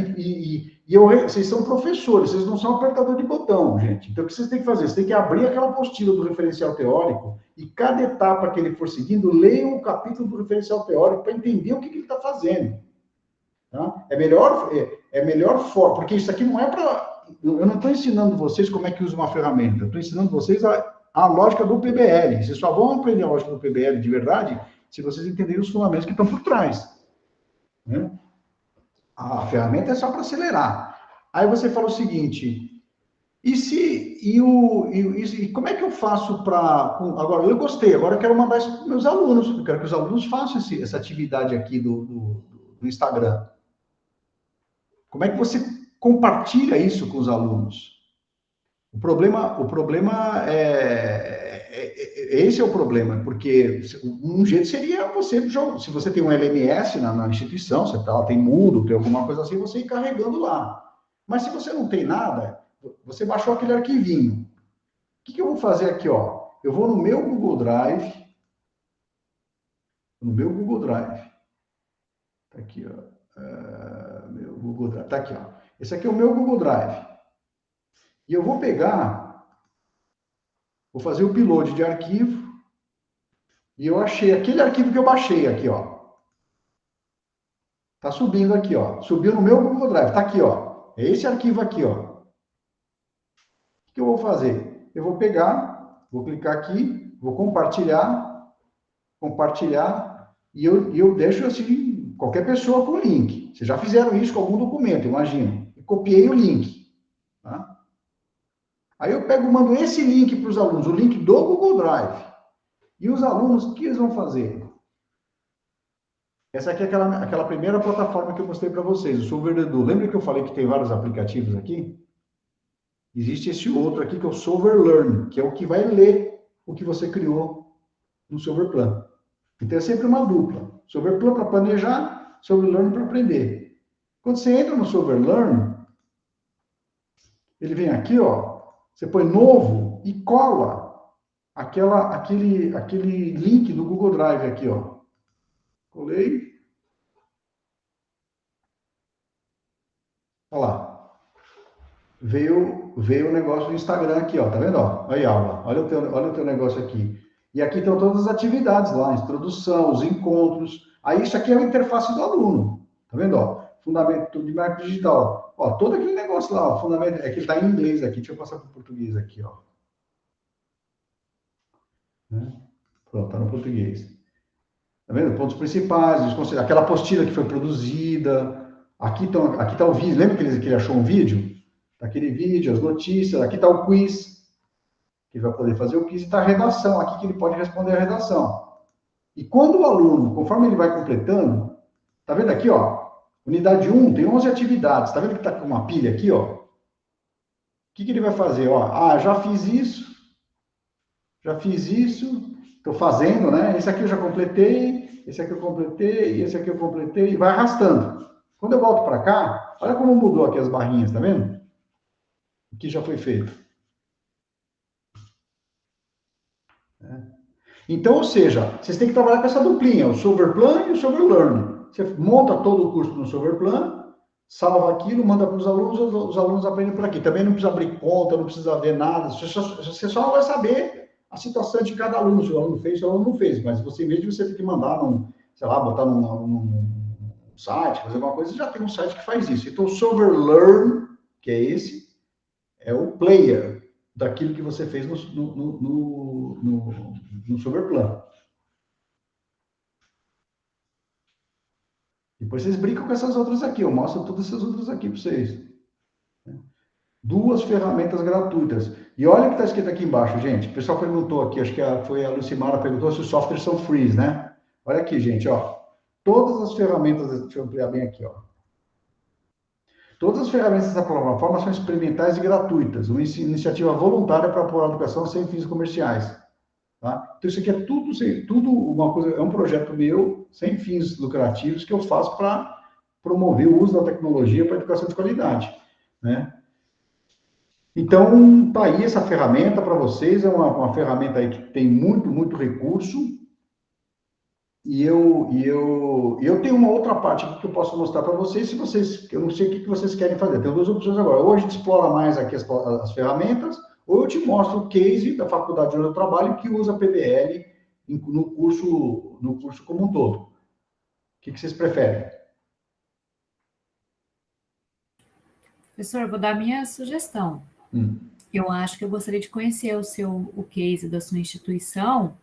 Vocês são professores, vocês não são apertador de botão, gente. Então, o que vocês têm que fazer? Vocês têm que abrir aquela apostila do referencial teórico e cada etapa que ele for seguindo, leiam o capítulo do referencial teórico para entender o que ele está fazendo. Tá? É melhor forma, porque isso aqui não é para... Eu não estou ensinando vocês como é que usa uma ferramenta, eu estou ensinando vocês a lógica do PBL. Vocês só vão aprender a lógica do PBL de verdade se vocês entenderem os fundamentos que estão por trás. Né? A ferramenta é só para acelerar. Aí você fala o seguinte, como é que eu faço para... Agora, eu gostei, agora eu quero mandar isso para os meus alunos, eu quero que os alunos façam essa atividade aqui do Instagram. Como é que você compartilha isso com os alunos? O problema esse é o problema, porque um jeito seria você, se você tem um LMS na instituição, você tem Moodle, tem alguma coisa assim, você ir carregando lá. Mas se você não tem nada, você baixou aquele arquivinho. O que eu vou fazer aqui, ó? Eu vou no meu Google Drive. Tá aqui, ó. Meu Google Drive. Tá aqui, ó. Esse aqui é o meu Google Drive. E eu vou pegar, vou fazer o upload de arquivo, e eu achei aquele arquivo que eu baixei aqui, ó. Tá subindo aqui, ó. Subiu no meu Google Drive, tá aqui, ó. É esse arquivo aqui, ó. O que eu vou fazer? Eu vou pegar, vou clicar aqui, vou compartilhar, e eu deixo assim, qualquer pessoa com o link. Vocês já fizeram isso com algum documento, imagina. E copiei o link, tá? Aí eu pego e mando esse link para os alunos, o link do Google Drive. E os alunos, o que eles vão fazer? Essa aqui é aquela primeira plataforma que eu mostrei para vocês, o SolverEdu. Lembra que eu falei que tem vários aplicativos aqui? Existe esse outro aqui, que é o SolverLearn, que é o que vai ler o que você criou no Solverplan. Então é sempre uma dupla. Solverplan para planejar, SolverLearn para aprender. Quando você entra no SolverLearn, ele vem aqui, ó. Você põe novo e cola aquele link do Google Drive aqui, ó. Colei. Olha lá. Veio o negócio do Instagram aqui, ó. Tá vendo? Ó? Aí, aula. Olha o teu negócio aqui. E aqui estão todas as atividades lá, introdução, os encontros. Aí isso aqui é a interface do aluno. Tá vendo? Ó? Fundamento de marketing digital. Ó, todo aquele negócio lá, ó, fundamento, é que ele tá em inglês aqui. Deixa eu passar para o português aqui, ó. Pronto, tá no português. Tá vendo? Pontos principais, aquela apostila que foi produzida. Aqui tá o vídeo. Lembra que ele achou um vídeo? Tá aquele vídeo, as notícias. Aqui tá o quiz, que ele vai poder fazer o quiz. E tá a redação, aqui que ele pode responder a redação. E quando o aluno, conforme ele vai completando, tá vendo aqui, ó? Unidade 1 tem 11 atividades. Tá vendo que tá com uma pilha aqui, ó? O que ele vai fazer? Ó, já fiz isso. Estou fazendo, né? Esse aqui eu já completei, esse aqui eu completei, esse aqui eu completei, e vai arrastando. Quando eu volto para cá, olha como mudou aqui as barrinhas, tá vendo? O que já foi feito. Então, ou seja, vocês têm que trabalhar com essa duplinha, o Solverplan e o SolverLearn. Você monta todo o curso no Solverplan, salva aquilo, manda para os alunos aprendem por aqui. Também não precisa abrir conta, não precisa ver nada, você só vai saber a situação de cada aluno, se o aluno fez, se o aluno não fez. Mas você, em vez de você ter que mandar, sei lá, botar num site, fazer alguma coisa, já tem um site que faz isso. Então, o SolverLearn, que é esse, é o player daquilo que você fez no Solverplan. Depois vocês brincam com essas outras aqui, eu mostro todas essas outras aqui para vocês. 2 ferramentas gratuitas. E olha o que está escrito aqui embaixo, gente. O pessoal perguntou aqui, acho que foi a Lucimara perguntou se os softwares são free, né? Olha aqui, gente, ó. Todas as ferramentas, deixa eu ampliar bem aqui, ó. Todas as ferramentas dessa plataforma são experimentais e gratuitas, uma iniciativa voluntária para apoiar a educação sem fins comerciais. Tá? Então, isso aqui é tudo uma coisa, é um projeto meu, sem fins lucrativos, que eu faço para promover o uso da tecnologia para a educação de qualidade, né? Então, tá aí essa ferramenta para vocês, é uma ferramenta aí que tem muito recurso, e eu tenho uma outra parte aqui que eu posso mostrar para vocês, se vocês, eu não sei o que vocês querem fazer, tem duas opções agora, ou a gente explora mais aqui as ferramentas, ou eu te mostro o case da faculdade onde eu trabalho que usa PBL no curso como um todo. O que vocês preferem? Professor, eu vou dar a minha sugestão. Eu acho que eu gostaria de conhecer o case da sua instituição,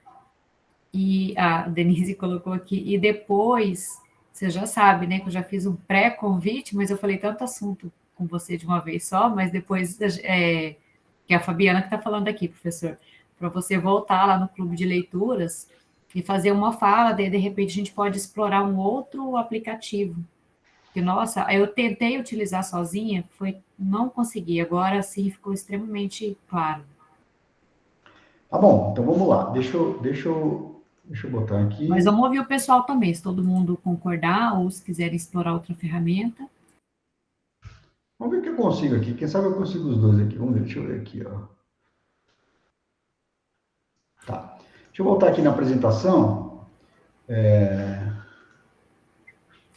e a Denise colocou aqui, e depois, você já sabe, né, que eu já fiz um pré-convite, mas eu falei tanto assunto com você de uma vez só, mas depois, que é a Fabiana que está falando aqui, professor, para você voltar lá no clube de leituras e fazer uma fala, daí de repente a gente pode explorar um outro aplicativo. Que, nossa, eu tentei utilizar sozinha, não consegui, agora sim ficou extremamente claro. Tá bom, então vamos lá, deixa eu botar aqui. Mas vamos ouvir o pessoal também, se todo mundo concordar, ou se quiserem explorar outra ferramenta. Vamos ver o que eu consigo aqui, quem sabe eu consigo os dois aqui, vamos ver, deixa eu ver aqui, ó. Tá, deixa eu voltar aqui na apresentação.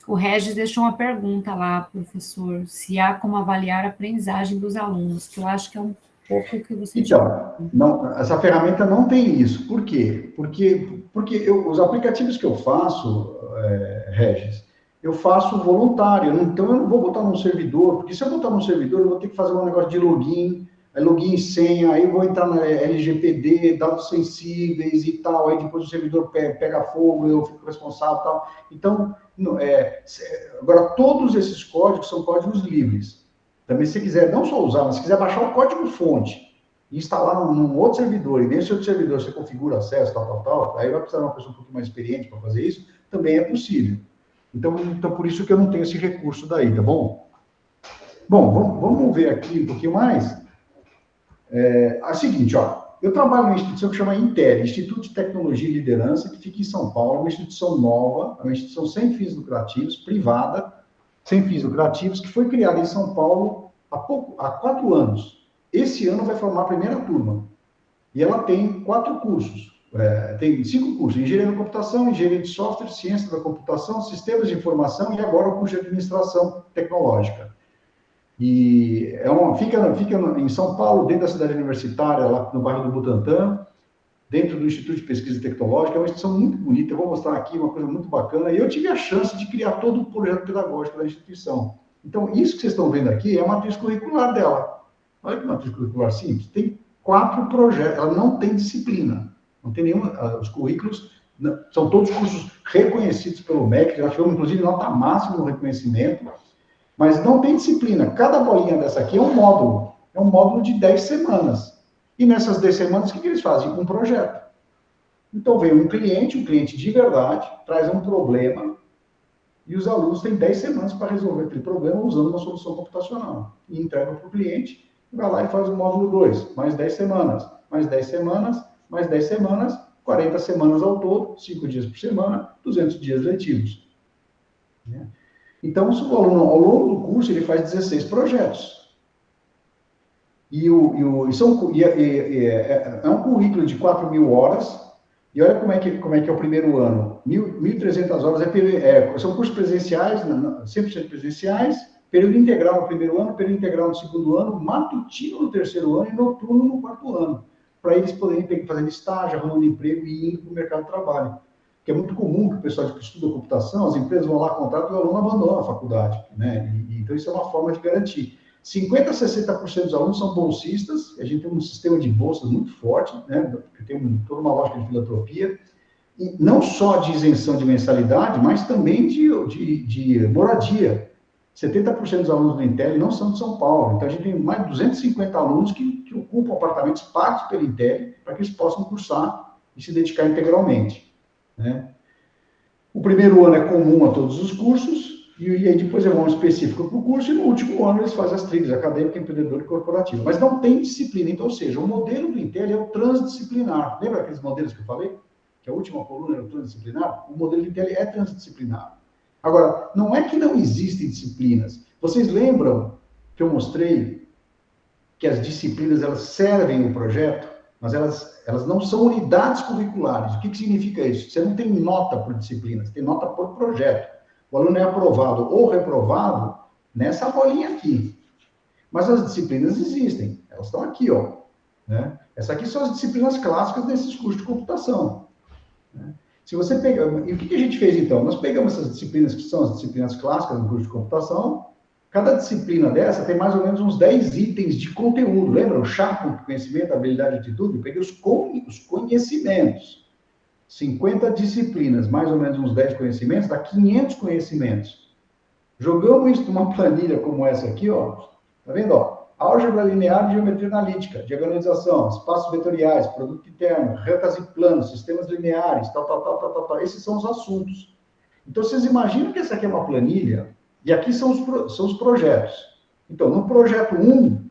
O Regis deixou uma pergunta lá, professor, se há como avaliar a aprendizagem dos alunos, que eu acho que é um pouco o que você Então, não, essa ferramenta não tem isso. Por quê? Porque os aplicativos que eu faço, Regis, eu faço voluntário, então eu não vou botar num servidor, porque se eu botar num servidor, eu vou ter que fazer um negócio de login e senha, aí eu vou entrar na LGPD, dados sensíveis e tal, aí depois o servidor pega fogo, eu fico responsável e tal. Então, agora, todos esses códigos são códigos livres. Também, se você quiser não só usar, mas se quiser baixar o código-fonte e instalar num outro servidor, e nesse outro servidor você configura acesso, tal, aí vai precisar de uma pessoa um pouco mais experiente para fazer isso, também é possível. Então, por isso que eu não tenho esse recurso daí, tá bom? Bom, vamos ver aqui um pouquinho mais. É o seguinte, ó, eu trabalho numa instituição que chama INTEL, Instituto de Tecnologia e Liderança, que fica em São Paulo, é uma instituição nova, é uma instituição sem fins lucrativos, privada, sem fins lucrativos, que foi criada em São Paulo há 4 anos. Esse ano vai formar a primeira turma. E ela tem 4 cursos. Tem 5 cursos: Engenharia da Computação, Engenharia de Software, Ciência da Computação, Sistemas de Informação e agora o curso de Administração Tecnológica. E fica em São Paulo, dentro da cidade universitária, lá no bairro do Butantã, dentro do Instituto de Pesquisa Tecnológica. É uma instituição muito bonita, eu vou mostrar aqui uma coisa muito bacana, e eu tive a chance de criar todo o projeto pedagógico da instituição. Então, isso que vocês estão vendo aqui é a matriz curricular dela. Olha que matriz curricular simples, tem 4 projetos, ela não tem disciplina, não tem nenhum, os currículos são todos cursos reconhecidos pelo MEC, já tivemos, inclusive, nota máxima no reconhecimento, mas não tem disciplina. Cada bolinha dessa aqui é um módulo de 10 semanas. E nessas 10 semanas, o que eles fazem? Um projeto. Então, vem um cliente de verdade, traz um problema, e os alunos têm 10 semanas para resolver aquele problema usando uma solução computacional. E entregam para o cliente, e vai lá e faz o módulo 2, mais 10 semanas, mais 10 semanas, mais 10 semanas, 40 semanas ao todo, 5 dias por semana, 200 dias letivos. Então, o aluno, ao longo do curso, ele faz 16 projetos. É um currículo de 4.000 horas, e olha como é que é o primeiro ano. 1.300 horas são cursos presenciais, 100% presenciais, período integral no primeiro ano, período integral no segundo ano, matutino no terceiro ano e noturno no 4º ano, para eles poderem fazer estágio, arrumando emprego e indo para o mercado de trabalho. Que é muito comum que o pessoal que estuda computação, as empresas vão lá, contratam e o aluno abandona a faculdade, né? Então, isso é uma forma de garantir. 50% a 60% dos alunos são bolsistas, a gente tem um sistema de bolsas muito forte, né? Tem toda uma lógica de filantropia, e não só de isenção de mensalidade, mas também de moradia. 70% dos alunos do Intel não são de São Paulo, então a gente tem mais de 250 alunos que ocupam apartamentos pagos pelo Intel para que eles possam cursar e se dedicar integralmente. Né? O primeiro ano é comum a todos os cursos, e aí depois é um ano específico para o curso, e no último ano eles fazem as trilhas acadêmica, empreendedor e corporativa. Mas não tem disciplina. Então, ou seja, o modelo do Intel é o transdisciplinar. Lembra aqueles modelos que eu falei? Que a última coluna era o transdisciplinar? O modelo do Intel é transdisciplinar. Agora, não é que não existem disciplinas. Vocês lembram que eu mostrei que as disciplinas elas servem o projeto, mas elas não são unidades curriculares. O que significa isso? Você não tem nota por disciplina, você tem nota por projeto. O aluno é aprovado ou reprovado nessa bolinha aqui. Mas as disciplinas existem, elas estão aqui, ó. Né? Essas aqui são as disciplinas clássicas desses cursos de computação. Né? Se você pegar... E o que a gente fez, então? Nós pegamos essas disciplinas que são as disciplinas clássicas do curso de computação. Cada disciplina dessa tem mais ou menos uns 10 itens de conteúdo. Lembra? O chá, conhecimento, habilidade e atitude? Eu peguei os conhecimentos. 50 disciplinas, mais ou menos uns 10 conhecimentos, dá 500 conhecimentos. Jogamos isso numa planilha como essa aqui, ó. Tá vendo, ó? Álgebra linear e geometria analítica, diagonalização, espaços vetoriais, produto interno, retas e planos, sistemas lineares, tal. Esses são os assuntos. Então, vocês imaginam que essa aqui é uma planilha, e aqui são os projetos. Então, no projeto 1,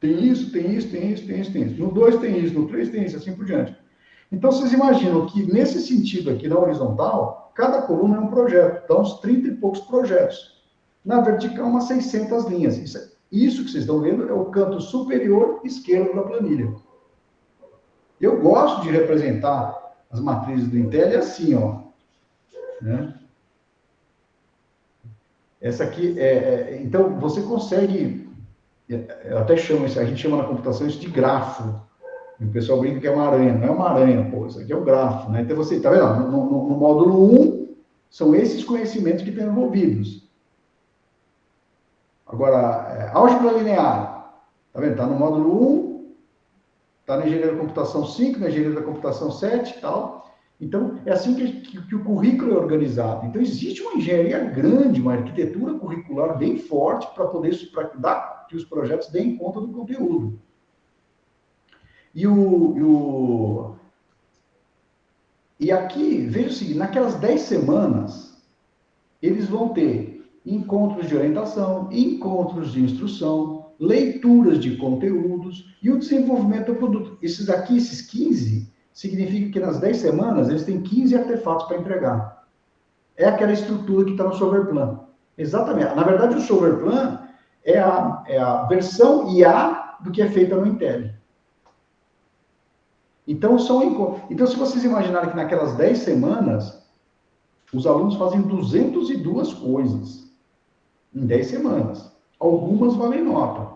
tem isso. No 2 tem isso, no 3 tem isso, assim por diante. Então, vocês imaginam que, nesse sentido aqui, na horizontal, cada coluna é um projeto, dá uns 30 e poucos projetos. Na vertical, umas 600 linhas. Isso que vocês estão vendo é o canto superior esquerdo da planilha. Eu gosto de representar as matrizes do Intel assim, ó. Né? Essa aqui então, você consegue... Eu até chamo isso, a gente chama na computação isso de grafo. E o pessoal brinca que é uma aranha. Não é uma aranha, pô. Isso aqui é um grafo, né? Então, você... Tá vendo? No módulo 1, são esses conhecimentos que estão envolvidos. Agora, álgebra linear, tá vendo? Está no módulo 1, está na engenharia da computação 5, na engenharia da computação 7 e tal. Então, é assim que o currículo é organizado. Então, existe uma engenharia grande, uma arquitetura curricular bem forte para dar que os projetos deem conta do conteúdo. E aqui, veja o seguinte, naquelas 10 semanas, eles vão ter encontros de orientação, encontros de instrução, leituras de conteúdos e o desenvolvimento do produto. Esses 15, significa que nas 10 semanas eles têm 15 artefatos para entregar. É aquela estrutura que está no Solverplan. Exatamente. Na verdade, o Solverplan é a versão IA do que é feita no Intel. Então, se vocês imaginarem que naquelas 10 semanas, os alunos fazem 202 coisas. Em 10 semanas. Algumas valem nota.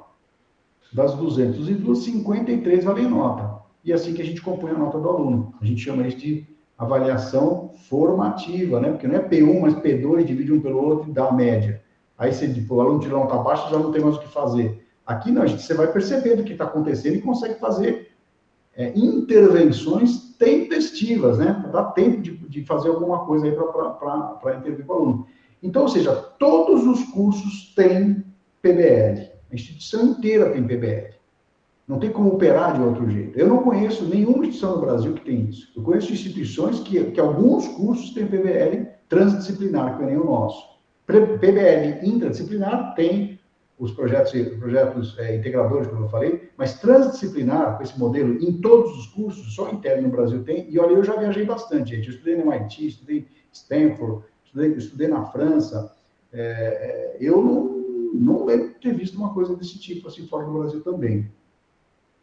Das 202, 53 valem nota. E é assim que a gente compõe a nota do aluno. A gente chama isso de avaliação formativa, né? Porque não é P1 mais P2, divide um pelo outro e dá a média. Aí o aluno tira nota baixa, já não tem mais o que fazer. Aqui não, você vai percebendo o que está acontecendo e consegue fazer intervenções tempestivas, né? Dá tempo de fazer alguma coisa aí para intervir com o aluno. Então, ou seja, todos os cursos têm PBL. A instituição inteira tem PBL. Não tem como operar de outro jeito. Eu não conheço nenhuma instituição no Brasil que tem isso. Eu conheço instituições que alguns cursos têm PBL transdisciplinar, que é nem o nosso. PBL interdisciplinar tem os projetos integradores, como eu falei, mas transdisciplinar, com esse modelo, em todos os cursos, só interno no Brasil tem. E olha, eu já viajei bastante, gente. Eu estudei no MIT, estudei em Stanford, estudei na França. Eu não lembro de ter visto uma coisa desse tipo assim fora do Brasil também.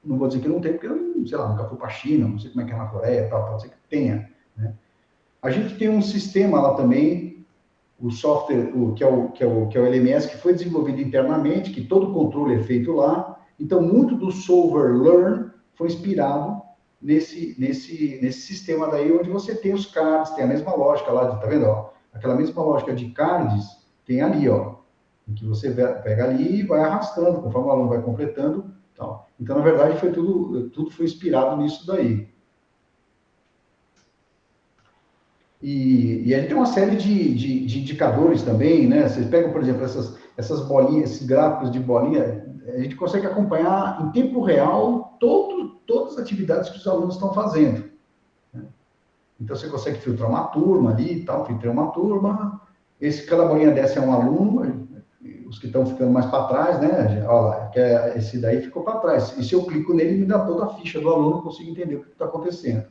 Não vou dizer que não tem, porque eu, sei lá, nunca fui para a China, não sei como é que é na Coreia, tal, pode ser que tenha. Né? A gente tem um sistema lá também, o software, que é o LMS, que foi desenvolvido internamente, que todo o controle é feito lá. Então, muito do Solver Learn foi inspirado nesse sistema daí, onde você tem os cards, tem a mesma lógica lá, tá vendo? Ó? Aquela mesma lógica de cards tem ali, ó, em que você pega ali e vai arrastando, conforme o aluno vai completando. Tal. Então, na verdade, tudo foi inspirado nisso daí. E ele tem uma série de indicadores também, né? Vocês pegam, por exemplo, essas bolinhas, esses gráficos de bolinha, a gente consegue acompanhar em tempo real todas as atividades que os alunos estão fazendo. Né? Então, você consegue filtrar uma turma ali e tal, filtrar uma turma. Cada bolinha dessa é um aluno, os que estão ficando mais para trás, né? Olha lá, esse daí ficou para trás. E se eu clico nele, me dá toda a ficha do aluno, eu consigo entender o que está acontecendo.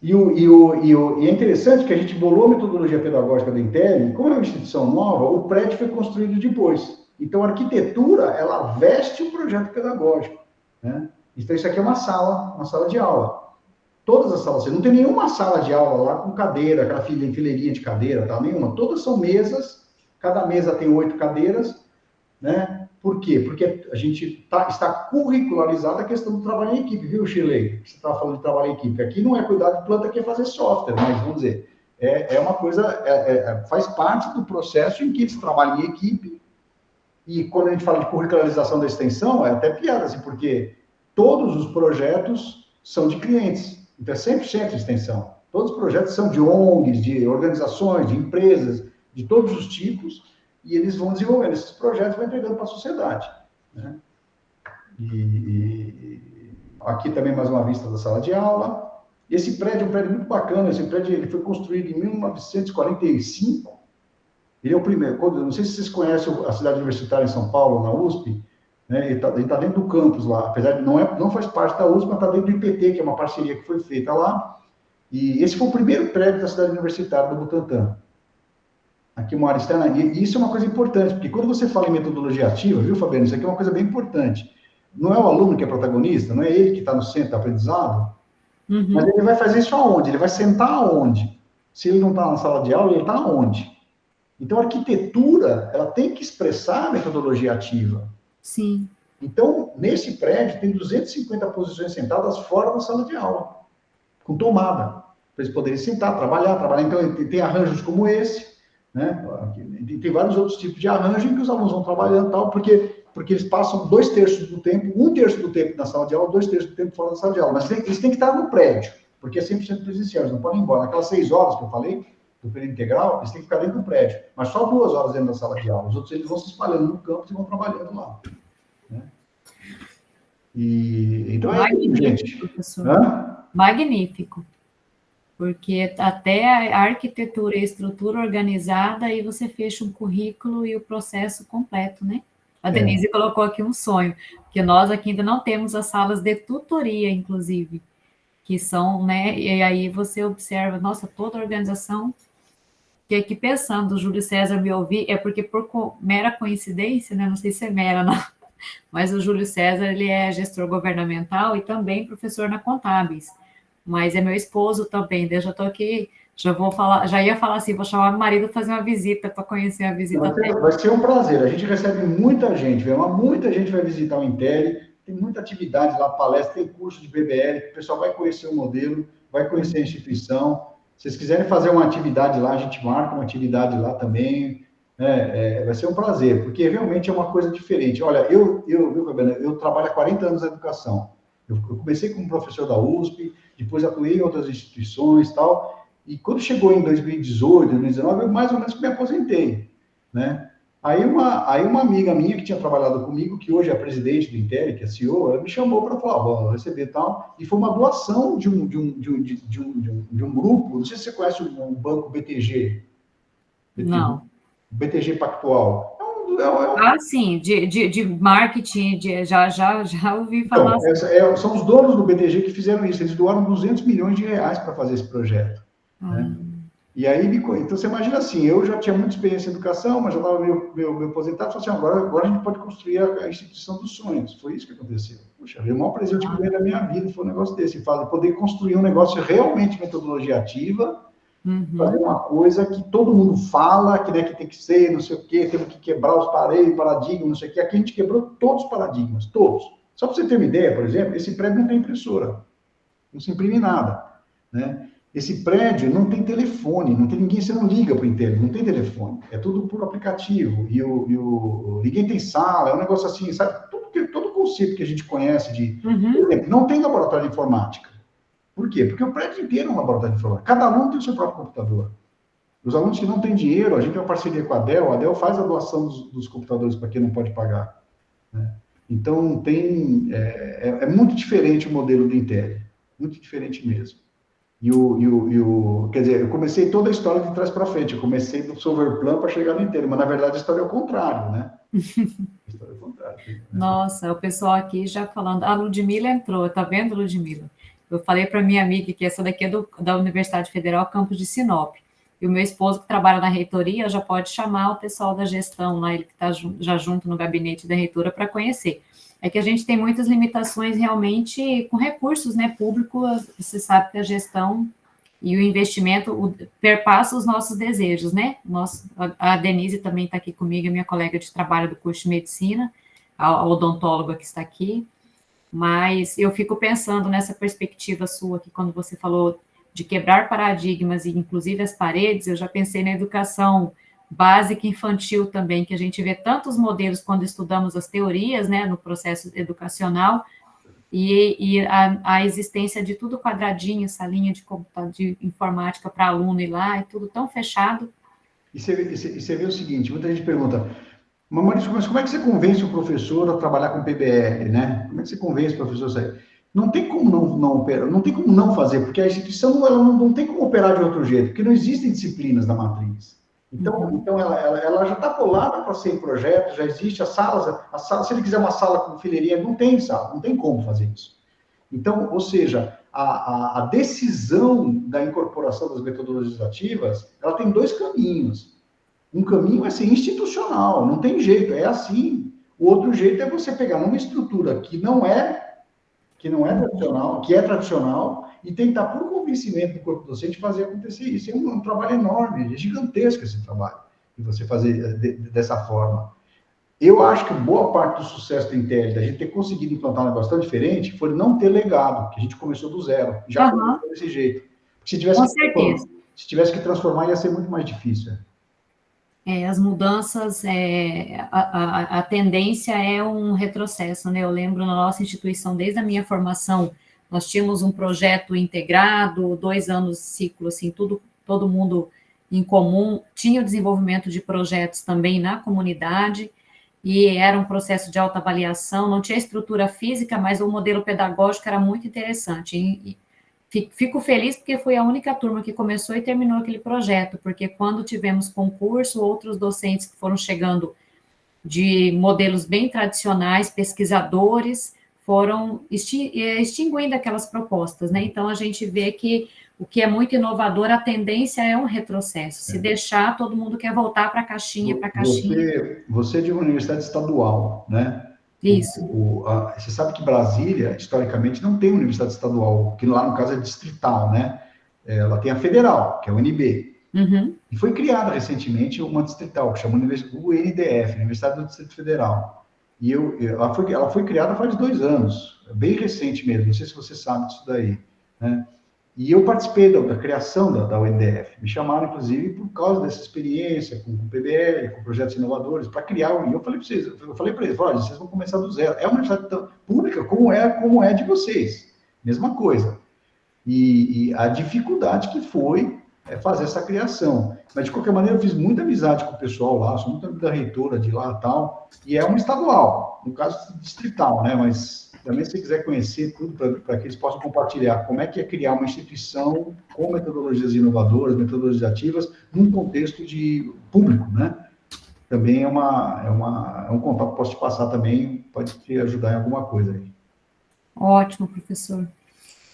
E é interessante que a gente bolou a metodologia pedagógica do Intel, e como é uma instituição nova, o prédio foi construído depois. Então, a arquitetura, ela veste o projeto pedagógico, né? Então, isso aqui é uma sala de aula. Todas as salas, você não tem nenhuma sala de aula lá com cadeira, aquela enfileirinha de cadeira, tá? Nenhuma. Todas são mesas, cada mesa tem 8 cadeiras, né? Por quê? Porque a gente está curricularizada a questão do trabalho em equipe, viu, Shirley? Você estava falando de trabalho em equipe. Aqui não é cuidar de planta, aqui é fazer software, mas vamos dizer, é uma coisa, faz parte do processo em que eles trabalham em equipe. E quando a gente fala de curricularização da extensão, é até piada, assim, porque todos os projetos são de clientes. Então, é 100% de extensão. Todos os projetos são de ONGs, de organizações, de empresas, de todos os tipos, e eles vão desenvolvendo esses projetos e vão entregando para a sociedade, né? E aqui também mais uma vista da sala de aula. Esse prédio é um prédio muito bacana. Esse prédio ele foi construído em 1945. Ele é o primeiro. Não sei se vocês conhecem a cidade universitária em São Paulo, na USP, né? Ele tá dentro do campus lá. Apesar de não faz parte da USP, mas está dentro do IPT, que é uma parceria que foi feita lá. E esse foi o primeiro prédio da cidade universitária do Butantã. Aqui uma área externa, e isso é uma coisa importante, porque quando você fala em metodologia ativa, viu, Fabiano, isso aqui é uma coisa bem importante. Não é o aluno que é protagonista, não é ele que está no centro do aprendizado, mas ele vai fazer isso aonde? Ele vai sentar aonde? Se ele não está na sala de aula, ele está aonde? Então, a arquitetura, ela tem que expressar a metodologia ativa. Sim. Então, nesse prédio, tem 250 posições sentadas fora da sala de aula, com tomada, para eles poderem sentar, trabalhar. Então, tem arranjos como esse, né? Tem vários outros tipos de arranjo em que os alunos vão trabalhando e tal, porque eles passam 2/3 do tempo, 1/3 do tempo na sala de aula, 2/3 do tempo fora da sala de aula. Mas eles têm que estar no prédio, porque é 100% presencial, eles não podem ir embora. Naquelas 6 horas que eu falei, do período integral, eles têm que ficar dentro do prédio, mas só 2 horas dentro da sala de aula. Os outros eles vão se espalhando no campus e vão trabalhando lá, né? Então é isso, gente. Professor. Magnífico. Porque até a arquitetura e a estrutura organizada, e você fecha um currículo e o processo completo, né? A Denise colocou aqui um sonho, que nós aqui ainda não temos as salas de tutoria, inclusive, que são, né? E aí você observa, nossa, toda a organização. Que aqui pensando, o Júlio César me ouvir, é porque por mera coincidência, né? Não sei se é mera, não, mas o Júlio César, ele é gestor governamental e também professor na Contábeis. Mas é meu esposo também, eu já estou aqui, já ia falar assim, vou chamar meu marido para fazer uma visita, para conhecer a visita dele. Vai ser um prazer, a gente recebe muita gente, muita gente vai visitar o Intel, tem muita atividade lá, palestra, tem curso de BBL, que o pessoal vai conhecer o modelo, vai conhecer a instituição. Se vocês quiserem fazer uma atividade lá, a gente marca uma atividade lá também, vai ser um prazer, porque realmente é uma coisa diferente. Olha, eu trabalho há 40 anos na educação. Eu comecei como professor da USP, depois atuei em outras instituições e tal, e quando chegou em 2018, 2019, eu mais ou menos me aposentei, né? Aí uma amiga minha que tinha trabalhado comigo, que hoje é a presidente do Intel, que é CEO, ela me chamou para falar, vou receber tal, e foi uma doação de um grupo, não sei se você conhece o banco BTG. Não. BTG Pactual. Sim, de marketing, já ouvi falar. Então, são os donos do BTG que fizeram isso, eles doaram 200 milhões de reais para fazer esse projeto, né? E aí, então você imagina assim, eu já tinha muita experiência em educação, mas já estava meio aposentado, falei assim, agora a gente pode construir a instituição dos sonhos. Foi isso que aconteceu. Puxa, o maior presente que eu ganhei da minha vida foi um negócio desse, poder construir um negócio realmente metodologia ativa, fazer uma coisa que todo mundo fala, que tem que ser, não sei o quê, temos que quebrar os paradigmas, não sei o quê. Aqui a gente quebrou todos os paradigmas, todos. Só para você ter uma ideia, por exemplo, esse prédio não tem impressora, não se imprime nada, né? Esse prédio não tem telefone, não tem ninguém, você não liga para o Intel, não tem telefone, é tudo por aplicativo, ninguém tem sala, é um negócio assim, sabe? Todo conceito que a gente conhece por exemplo, não tem laboratório de informática. Por quê? Porque o prédio inteiro é um laboratório de informática, cada aluno tem o seu próprio computador. Os alunos que não têm dinheiro, a gente tem uma parceria com a Dell faz a doação dos computadores para quem não pode pagar, né? Então, é muito diferente o modelo do Intel, muito diferente mesmo. Quer dizer, eu comecei toda a história de trás para frente, eu comecei do Silverplan para chegar no inteiro, mas na verdade a história é o contrário, né? A história é o contrário. Nossa, o pessoal aqui já falando, a Ludmila entrou, tá vendo, Ludmila? Eu falei para minha amiga que essa daqui é da Universidade Federal Campus de Sinop. E o meu esposo, que trabalha na reitoria, já pode chamar o pessoal da gestão lá, ele que está já junto no gabinete da reitora, para conhecer. É que a gente tem muitas limitações realmente com recursos, né, públicos. Você sabe que a gestão e o investimento perpassa os nossos desejos, né? A Denise também está aqui comigo, minha colega de trabalho do curso de medicina, a odontóloga que está aqui, mas eu fico pensando nessa perspectiva sua, que quando você falou de quebrar paradigmas, e inclusive as paredes, eu já pensei na educação básica e infantil também, que a gente vê tantos modelos quando estudamos as teorias, né, no processo educacional, e a existência de tudo quadradinho, salinha de informática para aluno ir lá, é tudo tão fechado. E você vê o seguinte, muita gente pergunta, Maurício, mas como é que você convence o professor a trabalhar com PBL, né? Como é que você convence o professor a sair? Não tem como não operar, não tem como não fazer, porque a instituição ela não tem como operar de outro jeito, porque não existem disciplinas da matriz. Então ela já está colada para ser em projeto, já existe as salas, se ele quiser uma sala com fileirinha, não tem sala, não tem como fazer isso. Então, ou seja, a decisão da incorporação das metodologias ativas, ela tem dois caminhos. Um caminho é ser institucional, não tem jeito, é assim. O outro jeito é você pegar uma estrutura que não é tradicional, que é tradicional, e tentar, por convencimento do corpo docente, fazer acontecer isso. É um trabalho enorme, é gigantesco esse trabalho, e você fazer dessa forma. Eu acho que boa parte do sucesso da Intel, da gente ter conseguido implantar um negócio tão diferente, foi não ter legado, que a gente começou do zero, já começou desse jeito. Se tivesse que transformar, ia ser muito mais difícil. As mudanças, a tendência é um retrocesso, né? Eu lembro na nossa instituição, desde a minha formação, nós tínhamos um projeto integrado, 2 anos de ciclo, assim, todo mundo em comum, tinha o desenvolvimento de projetos também na comunidade, e era um processo de autoavaliação, não tinha estrutura física, mas o modelo pedagógico era muito interessante, e fico feliz porque fui a única turma que começou e terminou aquele projeto, porque quando tivemos concurso, outros docentes que foram chegando de modelos bem tradicionais, pesquisadores, foram extinguindo aquelas propostas, né? Então, a gente vê que o que é muito inovador, a tendência é um retrocesso. Se deixar, todo mundo quer voltar para a caixinha, Você é de uma universidade estadual, né? Isso. Você sabe que Brasília, historicamente, não tem universidade estadual, que lá, no caso, é distrital, né? Ela tem a federal, que é a UNB. Uhum. E foi criada recentemente uma distrital, que chama UNDF, Universidade do Distrito Federal. E ela foi criada faz 2 anos, bem recente mesmo, não sei se você sabe disso daí, né? E eu participei da criação da UNDF, me chamaram, inclusive, por causa dessa experiência com o PBL, com projetos inovadores, para criar, e eu falei para eles, olha, vocês vão começar do zero, é uma universidade pública como é de vocês, mesma coisa. E a dificuldade que foi fazer essa criação. Mas, de qualquer maneira, eu fiz muita amizade com o pessoal lá, sou muito amigo da reitora de lá e tal, e é uma estadual, no caso distrital, né? Mas também, se você quiser conhecer tudo, para que eles possam compartilhar como é que é criar uma instituição com metodologias inovadoras, metodologias ativas, num contexto de público, né? Também é um contato que posso te passar também, pode te ajudar em alguma coisa aí. Ótimo, professor.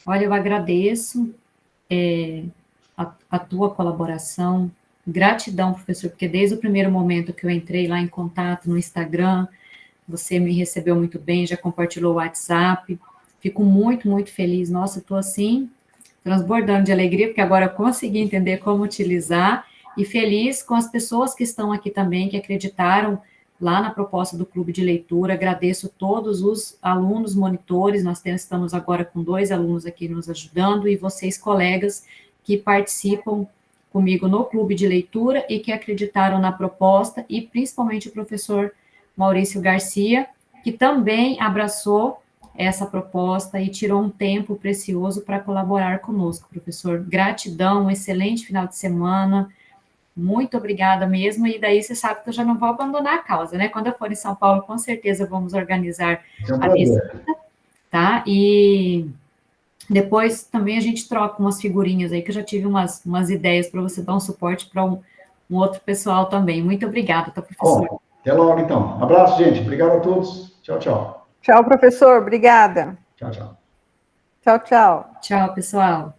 Olha, eu agradeço a tua colaboração, gratidão, professor, porque desde o primeiro momento que eu entrei lá em contato no Instagram, você me recebeu muito bem, já compartilhou o WhatsApp, fico muito, muito feliz, nossa, estou assim, transbordando de alegria, porque agora eu consegui entender como utilizar, e feliz com as pessoas que estão aqui também, que acreditaram lá na proposta do Clube de Leitura, agradeço todos os alunos monitores, nós estamos agora com 2 alunos aqui nos ajudando, e vocês, colegas, que participam comigo no Clube de Leitura e que acreditaram na proposta, e principalmente o professor Maurício Garcia, que também abraçou essa proposta e tirou um tempo precioso para colaborar conosco, professor. Gratidão, um excelente final de semana, muito obrigada mesmo, e daí você sabe que eu já não vou abandonar a causa, né? Quando eu for em São Paulo, com certeza vamos organizar a visita, tá? E depois também a gente troca umas figurinhas aí, que eu já tive umas ideias para você dar um suporte para um outro pessoal também. Muito obrigada, tá, professor? Bom, até logo, então. Abraço, gente. Obrigado a todos. Tchau, tchau. Tchau, professor. Obrigada. Tchau, tchau. Tchau, tchau. Tchau, pessoal.